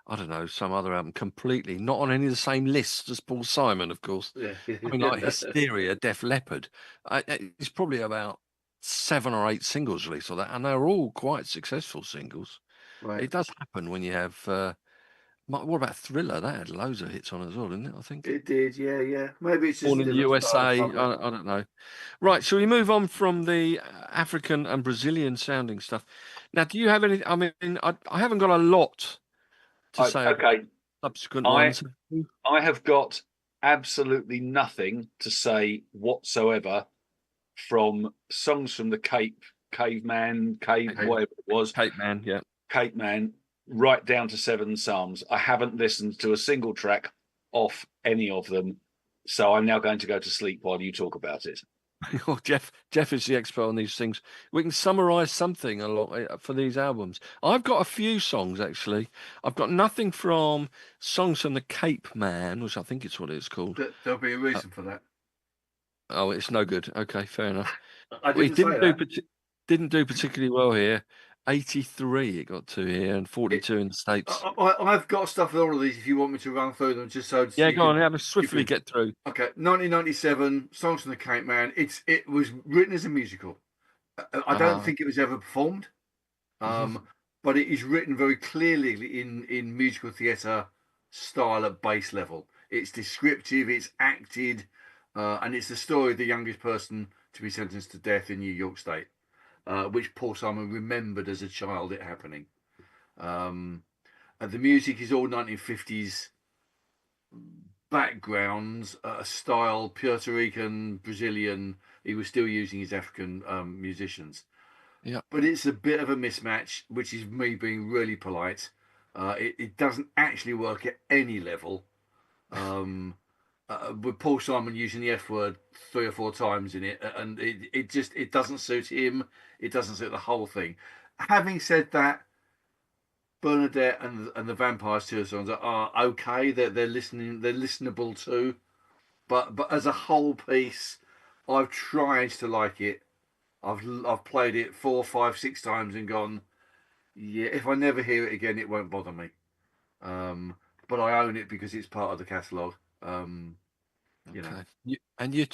I don't know, some other album completely not on any of the same lists as Paul Simon, of course. Yeah. I mean, like Hysteria, Def Leppard. It's probably about 7 or 8 singles released on that, and they're all quite successful singles. Right. It does happen when you have. What about Thriller? That had loads of hits on it as well, didn't it? I think it did. Yeah. Maybe it's just Born in the USA. I don't know. Right. Shall we move on from the African and Brazilian sounding stuff? Now, do you have any? I mean, I haven't got a lot to say. Okay. Subsequent ones. I have got absolutely nothing to say whatsoever from songs from the Caveman, whatever it was. Cape Man, right down to Seven Psalms. I haven't listened to a single track off any of them, so I'm now going to go to sleep while you talk about it. Oh, Jeff is the expert on these things. We can summarise something a lot for these albums. I've got a few songs actually. I've got nothing from Songs from the Cape Man, which I think it's what it's called. There'll be a reason for that. Oh, it's no good. Okay, fair enough. I Well, didn't say that. Didn't do particularly well here. 83 it got to here and 42 in the States. I've got stuff with all of these. If you want me to run through them, just so Yeah, you go on. can. Have a swiftly get through. Okay, 1997, Songs from the Cape Man. It was written as a musical. I don't think it was ever performed, but it is written very clearly in musical theatre style at base level. It's descriptive, it's acted, and it's the story of the youngest person to be sentenced to death in New York State, which Paul Simon remembered as a child it happening. The music is all 1950s backgrounds, style, Puerto Rican, Brazilian. He was still using his African musicians. Yeah. But it's a bit of a mismatch, which is me being really polite. It doesn't actually work at any level. With Paul Simon using the F word 3 or 4 times in it, and it doesn't suit him. It doesn't suit the whole thing. Having said that, Bernadette and the Vampires Tour songs are okay. They're listenable too, but as a whole piece, I've tried to like it. I've played it 4, 5, 6 times and gone, yeah. If I never hear it again, it won't bother me. But I own it because it's part of the catalogue. You know. You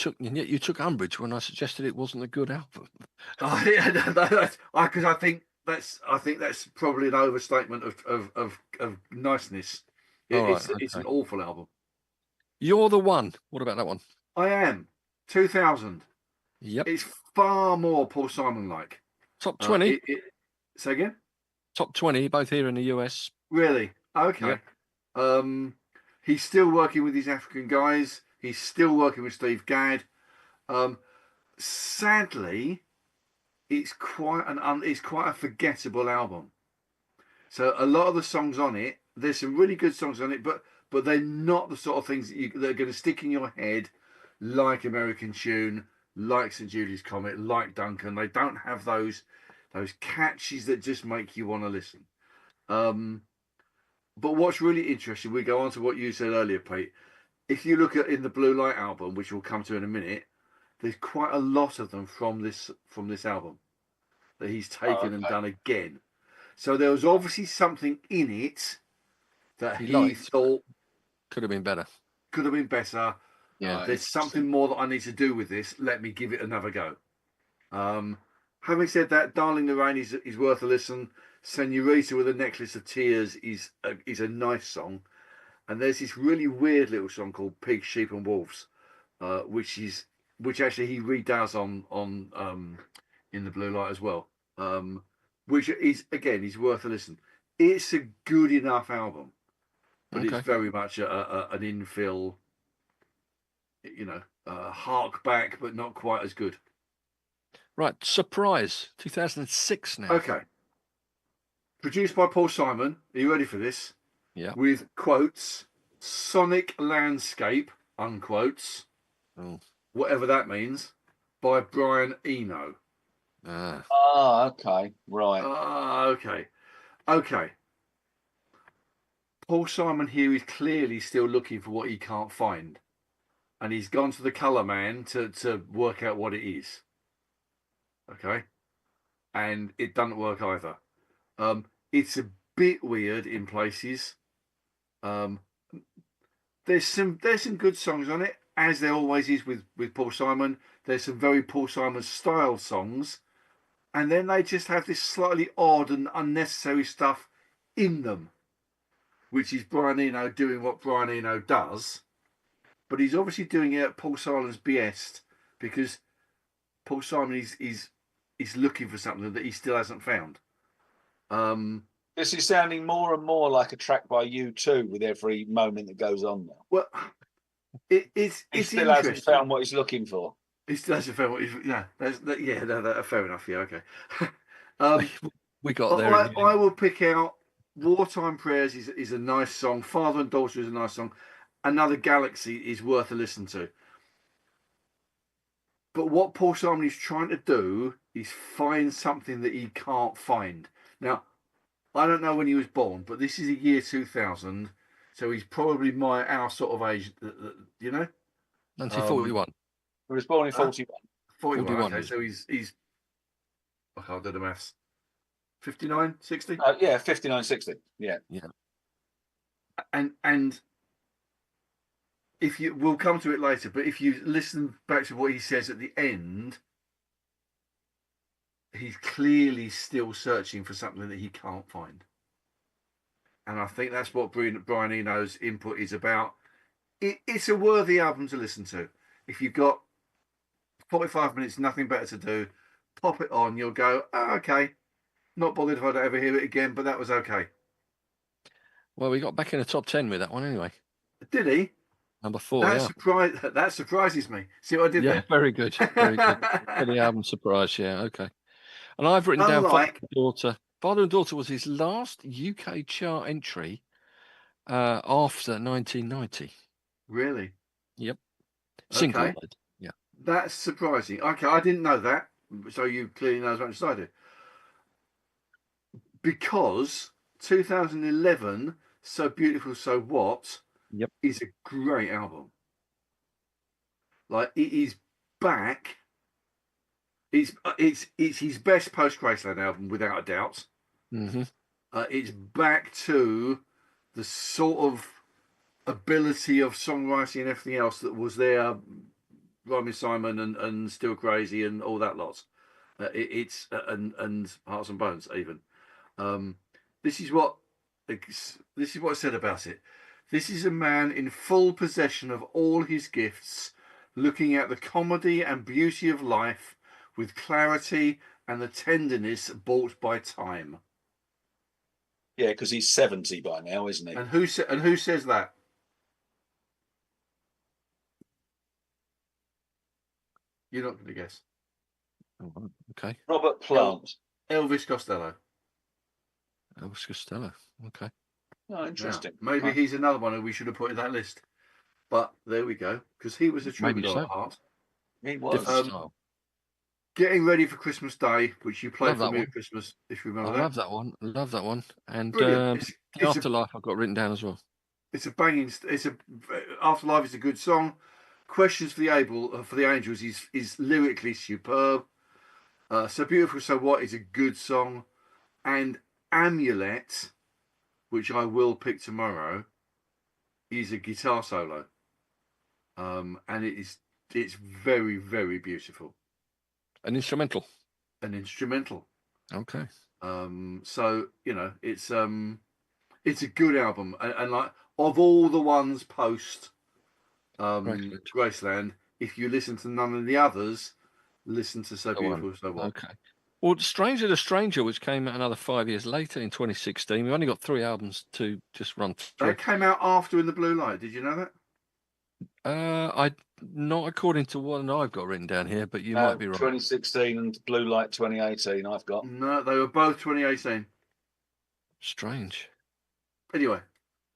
took umbrage when I suggested it wasn't a good album. Because I think that's probably an overstatement of niceness. It's an awful album. You're the One. What about that one? I Am 2000. Yep. It's far more Paul Simon like. Top 20. Say again. Top 20, both here in the US. Really? Okay. Yep. He's still working with these African guys. He's still working with Steve Gadd. Sadly, it's quite a forgettable album. So a lot of the songs on it, there's some really good songs on it, but they're not the sort of things that are going to stick in your head, like American Tune, like St. Julia's Comet, like Duncan. They don't have those catches that just make you want to listen. But what's really interesting, we go on to what you said earlier, Pete. If you look at in the Blue Light album, which we'll come to in a minute, there's quite a lot of them from this album that he's taken and done again. So there was obviously something in it that he thought could have been better. Could have been better. Yeah, there's something more that I need to do with this. Let me give it another go. Having said that, Darling the Rain is worth a listen. Senorita with a Necklace of Tears is a nice song. And there's this really weird little song called Pigs, Sheep and Wolves, which actually he redoes on in the Blue Light as well. Which is again worth a listen. It's a good enough album, but it's very much an infill, hark back, but not quite as good. Right, Surprise, 2006 now. Okay. Produced by Paul Simon. Are you ready for this? Yeah. With quotes, sonic landscape, unquotes, whatever that means, by Brian Eno. Okay. Right. Okay. Paul Simon here is clearly still looking for what he can't find. And he's gone to the colour man to work out what it is. Okay? And it doesn't work either. It's a bit weird in places. There's some good songs on it, as there always is with Paul Simon. There's some very Paul Simon style songs, and then they just have this slightly odd and unnecessary stuff in them, which is Brian Eno doing what Brian Eno does, but he's obviously doing it at Paul Simon's behest because Paul Simon is looking for something that he still hasn't found. This is sounding more and more like a track by U2 with every moment that goes on now. Well, it's still hasn't found what he's looking for. He still hasn't found what he's fair enough. Yeah, okay. We got there. I will pick out Wartime Prayers is a nice song. Father and Daughter is a nice song. Another Galaxy is worth a listen to. But what Paul Simon is trying to do is find something that he can't find. Now, I don't know when he was born, but this is the year 2000, so he's probably our sort of age, you know? 1941. He was born in 41. 41, 41, okay, yeah. so he's I can't do the maths. 59, 60? Yeah, 59, 60. Yeah. Yeah. And if you, we'll come to it later, but if you listen back to what he says at the end, he's clearly still searching for something that he can't find. And I think that's what Brian Eno's input is about. It's a worthy album to listen to. If you've got 45 minutes, nothing better to do, pop it on. You'll go, oh, okay. Not bothered if I don't ever hear it again, but that was okay. Well, we got back in the top 10 with that one anyway. Did he? Number 4, That surprises me. See what I did there? Yeah, very good. Very good. For the album surprise, yeah, okay. And I've written down Father and Daughter. Father and Daughter was his last UK chart entry after 1990. Really? Yep. Single. Okay. Yeah. That's surprising. Okay, I didn't know that. So you clearly know as much as I do. Because 2011, So Beautiful, So What, Yep. is a great album. Like, it is back. It's his best post-Graceland album, without a doubt. Mm-hmm. It's back to the sort of ability of songwriting and everything else that was there, Rhyme Simon and Still Crazy and all that lot. It's and Hearts and Bones even. This is what I said about it. This is a man in full possession of all his gifts, looking at the comedy and beauty of life with clarity and the tenderness bought by time. Yeah, because he's 70 by now, isn't he? And who says that? You're not going to guess. Oh, okay. Robert Plant. Elvis Costello. Elvis Costello. Okay. Oh, interesting. Now, maybe he's another one who we should have put in that list. But there we go, because he was a troubadour at heart. He was. Getting Ready for Christmas Day, which you played for me at Christmas, if you remember that. Love that one. Love that one. And Afterlife I've got written down as well. It's a banging. Afterlife is a good song. Questions for the Angels is lyrically superb. So Beautiful, So What is a good song, and Amulet, which I will pick tomorrow, is a guitar solo, and it's very, very beautiful. An instrumental. Okay. Okay. So it's a good album, and like, of all the ones post Graceland, if you listen to none of the others, listen to So Beautiful, So What. Okay. Well, Stranger to Stranger, which came out another 5 years later in 2016. We've only got 3 albums to just run through. That came out after In the Blue Light. Did you know that? Not according to what I've got written down here, but you might be wrong. 2016 and Blue Light 2018. I've got. No, they were both 2018. Strange. Anyway,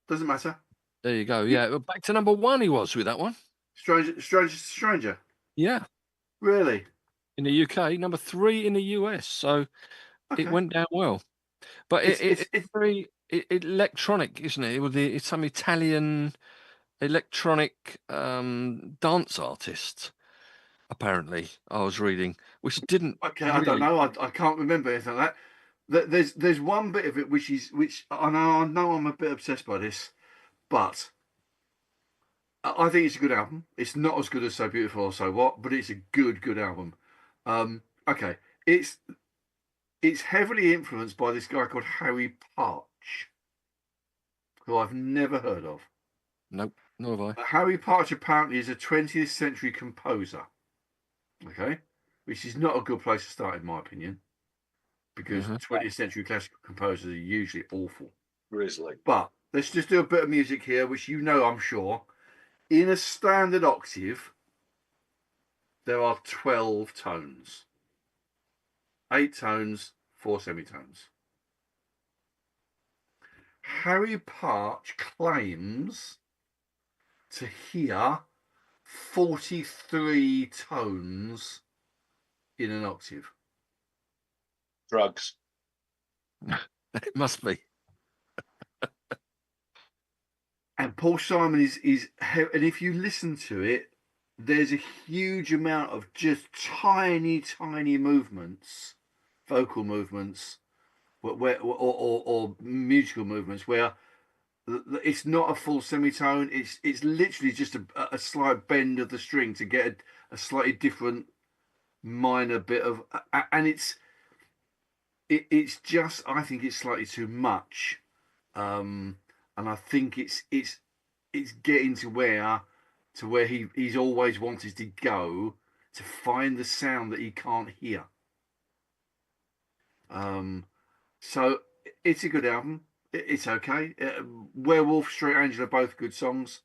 doesn't matter. There you go. Yeah, back to number 1. He was with that one. Stranger. Yeah. Really? In the UK, number 3 in the US. So It went down well. But it's very electronic, isn't it? It's some Italian electronic dance artist, apparently, I was reading, which didn't. Okay, I don't know. I can't remember anything like that. There's one bit of it which I know I'm a bit obsessed by this, but I think it's a good album. It's not as good as So Beautiful or So What, but it's a good album. Okay, it's heavily influenced by this guy called Harry Partch, who I've never heard of. Nope, nor have I. Harry Partch apparently is a 20th century composer. Okay, which is not a good place to start, in my opinion, because 20th century classical composers are usually awful. Grizzly. But let's just do a bit of music here, which I'm sure. In a standard octave, there are 12 tones. 8 tones, 4 semitones. Harry Partch claims to hear 43 tones in an octave. Drugs. It must be. And Paul Simon is, and if you listen to it, there's a huge amount of just tiny, tiny movements, vocal movements, or musical movements where it's not a full semitone. It's literally just a slight bend of the string to get a slightly different minor bit of, and it's just, I think it's slightly too much, and I think it's getting to where he's always wanted to go, to find the sound that he can't hear. So it's a good album. It's okay. Werewolf, Straight Angel are both good songs.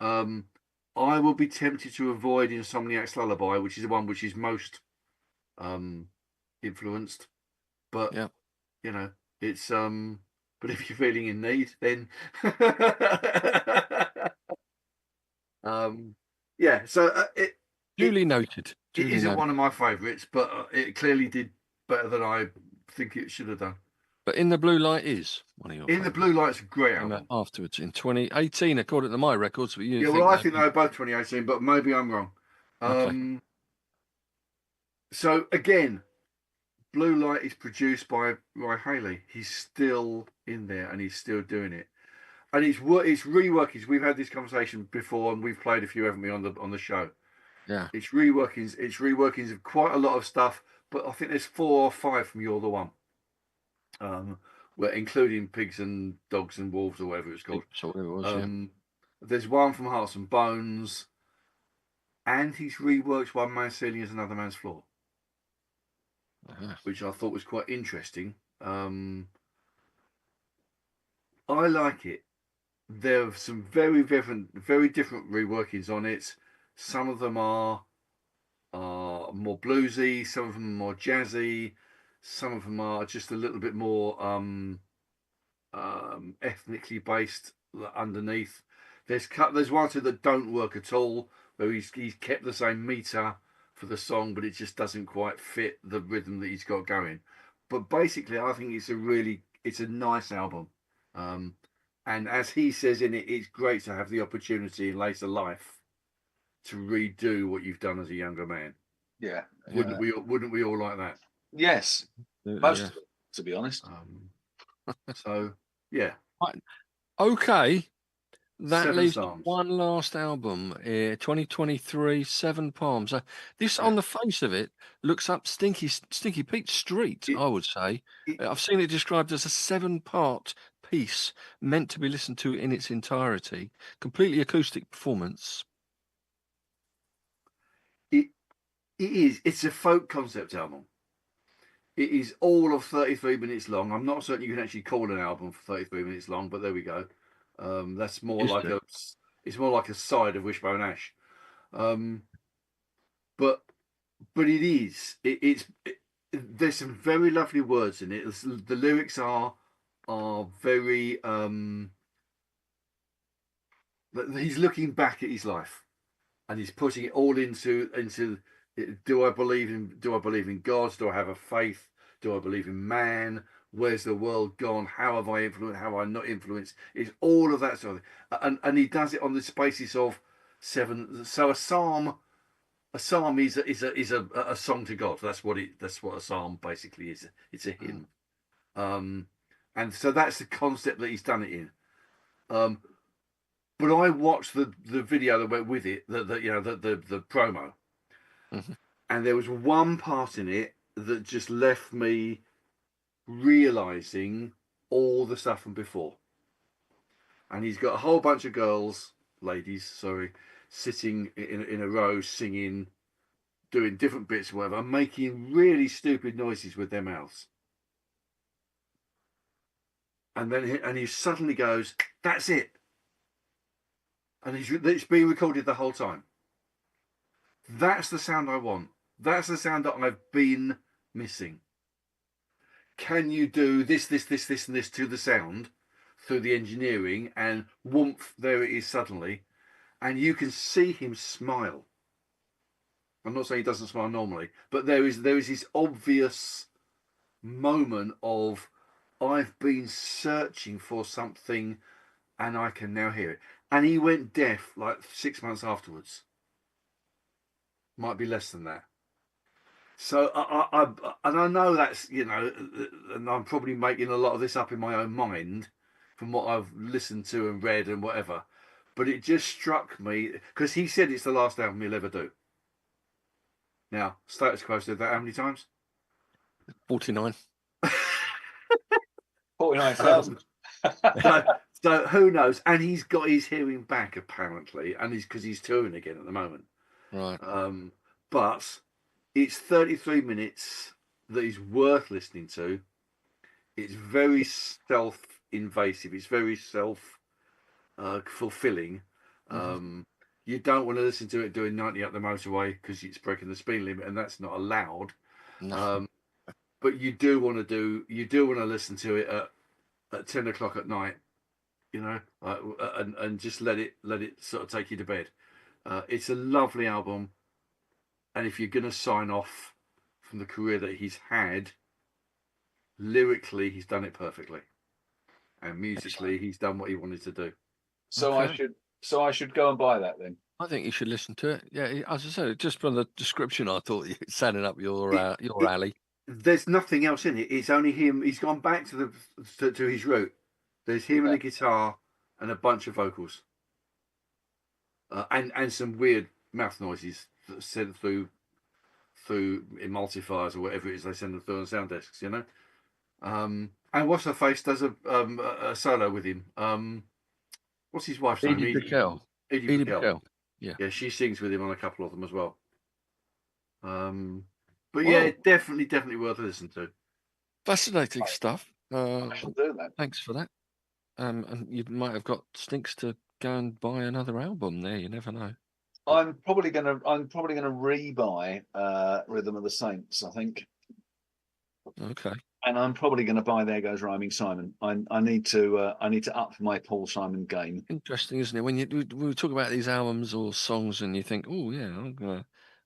I will be tempted to avoid Insomniac's Lullaby, which is the one which is most influenced. But yeah, you know, it's but if you're feeling in need, then yeah. So duly noted. It isn't one of my favourites, but it clearly did better than I think it should have done. But In the Blue Light is one of your In the Blue Light's a great came album. out afterwards in 2018, according to my records. But Yeah, well, I think they were both 2018, but maybe I'm wrong. Okay. So again, Blue Light is produced by Roy Haley. He's still in there and he's still doing it. And it's reworkings. We've had this conversation before, and we've played a few, haven't we, on the show? Yeah. It's reworkings. It's reworkings of quite a lot of stuff, but I think there's 4 or 5 from You're the One. Where including Pigs and Dogs and Wolves, or whatever it's called. So whatever it was, yeah. There's one from Hearts and Bones, and he's reworked One Man's Ceiling as Another Man's Floor, which I thought was quite interesting. I like it. There are some very different reworkings on it. Some of them are more bluesy, some of them are more jazzy, some of them are just a little bit more ethnically based underneath. There's one or two that don't work at all, where he's kept the same meter for the song, but it just doesn't quite fit the rhythm that he's got going. But basically, I think it's a nice album. And as he says in it, it's great to have the opportunity in later life to redo what you've done as a younger man. Yeah. Wouldn't we all like that? Yes. Most of it, to be honest. So yeah. Okay. That Seven leaves Psalms. one last album, 2023, Seven Palms. This, on the face of it, looks up Stinky Pete Street, I would say. I've seen it described as a 7-part piece meant to be listened to in its entirety. Completely acoustic performance. It is. It's a folk concept album. It is all of 33 minutes long. I'm not certain you can actually call an album for 33 minutes long, but there we go. That's more like it's more like a side of Wishbone Ash. But it is. There's some very lovely words in it. The lyrics are very. He's looking back at his life, and he's putting it all into. Do I believe in God? Do I have a faith? Do I believe in man? Where's the world gone? How have I influenced? How have I not influenced? It's all of that sort of thing. And he does it on the basis of 7. So a psalm is a song to God. That's what a psalm basically is. It's a hymn. And so that's the concept that he's done it in. But I watched the video that went with it, the promo. Mm-hmm. And there was one part in it that just left me realizing all the stuff from before. And he's got a whole bunch of ladies, sitting in a row singing, doing different bits or whatever, making really stupid noises with their mouths. And then he suddenly goes, "That's it." And it's being recorded the whole time. That's the sound I want. That's the sound that I've been missing. Can you do this, and this to the sound through the engineering, and whoomph, there it is suddenly. and you can see him smile. I'm not saying he doesn't smile normally, but there is this obvious moment of, I've been searching for something and I can now hear it. And he went deaf like 6 months afterwards. Might be less than that. So I know that's, you know, and I'm probably making a lot of this up in my own mind from what I've listened to and read and whatever, but it just struck me because he said it's the last album he'll ever do. Now, Status Quo said that how many times? 49. 49,000. So who knows? And he's got his hearing back apparently, and because he's touring again at the moment. Right. But it's 33 minutes that is worth listening to. It's very self-invasive. It's very self-fulfilling. You don't want to listen to it doing 90 up the motorway because it's breaking the speed limit, and that's not allowed. No. But you do want to listen to it at 10 o'clock at night, you know, and just let it sort of take you to bed. It's a lovely album, and if you're going to sign off from the career that he's had, lyrically he's done it perfectly, and musically he's done what he wanted to do. So okay. I should go and buy that then. I think you should listen to it. Yeah, as I said, just from the description, I thought you sounded up your alley. There's nothing else in it. It's only him. He's gone back to his root. There's him and a guitar and a bunch of vocals, and some weird mouth noises that sent through emulsifiers or whatever it is they send them through on sound desks, you know. And What's Her Face does a solo with him. What's his wife's name? Edie Brickell. Yeah, she sings with him on a couple of them as well. But yeah, definitely worth a listen to. Fascinating stuff. I shall do that. Thanks for that. And you might have got Stinks to go and buy another album there. You never know. I'm probably gonna rebuy Rhythm of the Saints, I think. Okay. And I'm probably going to buy There Goes Rhyming Simon. I need to up my Paul Simon game. Interesting, isn't it? When we talk about these albums or songs, and you think, oh yeah,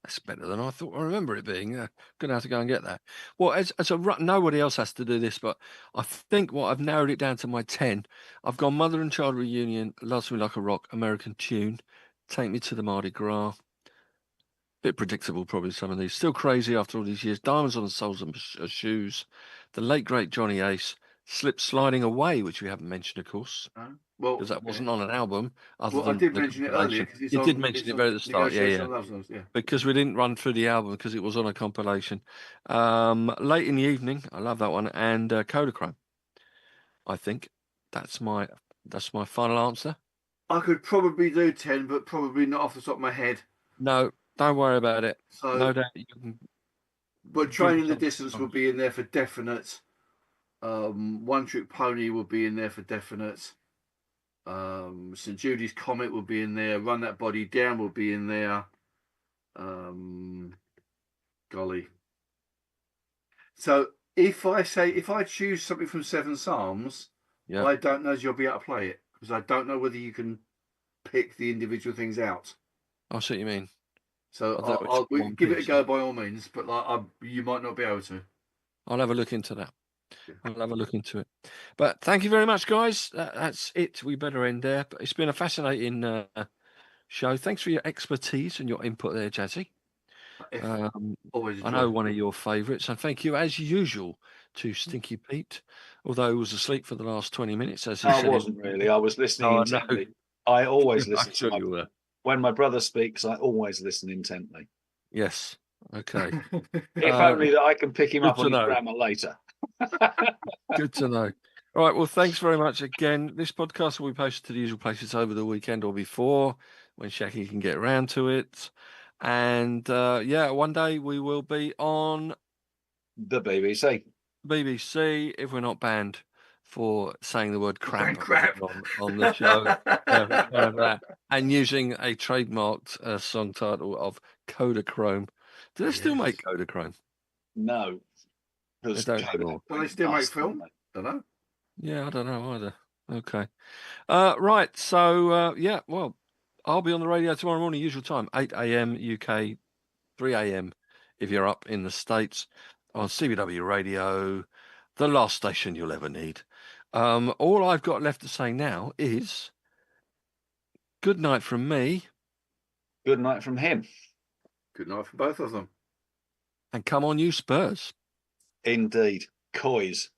that's better than I thought I remember it being. Gonna have to go and get that. Well, as nobody else has to do this, but I think what I've narrowed it down to my 10. I've gone Mother and Child Reunion, Loves Me Like a Rock, American Tune, Take Me to the Mardi Gras. Bit predictable, probably some of these. Still Crazy After All These Years. Diamonds on the Soles of Shoes. The late great Johnny Ace. Slip Sliding Away, which we haven't mentioned, of course, because that wasn't on an album. I did mention it earlier. You did mention it very at the start, yeah. Because we didn't run through the album because it was on a compilation. Late in the Evening, I love that one, and Kodachrome. I think that's my final answer. I could probably do 10, but probably not off the top of my head. No, don't worry about it. So, no doubt you can. But Training the Distance will be in there for definite. One Trick Pony will be in there for definite. St. Judy's Comet will be in there. Run That Body Down will be in there. Golly. So if I choose something from Seven Psalms, I don't know if you'll be able to play it because I don't know whether you can pick the individual things out. I see what you mean. So I'll give it a go by all means, but you might not be able to. I'll have a look into that. I'll have a look into it. But thank you very much, guys. That's it. We better end there. But it's been a fascinating show. Thanks for your expertise and your input there, Jazzy. Always I know one of your favourites. And thank you, as usual, to Stinky Pete. Although he was asleep for the last 20 minutes, as he said. I wasn't really. I was listening intently. I always listen to when my brother speaks, I always listen intently. Yes. Okay. If only that I can pick him up on his grammar later. Good to know. All right. Well, thanks very much again. This podcast will be posted to the usual places over the weekend or before when Shaki can get around to it. And one day we will be on the BBC. BBC if we're not banned for saying the word crap on the show and using a trademarked song title of Kodachrome. Do they still make Kodachrome? No. They don't anymore. Do they still make film? Don't know. Yeah, I don't know either. Okay. Right. So, well, I'll be on the radio tomorrow morning, usual time, 8 a.m. UK, 3 a.m. if you're up in the States, on CBW Radio, the last station you'll ever need. All I've got left to say now is good night from me. Good night from him. Good night from both of them. And come on, you Spurs. Indeed. Coys.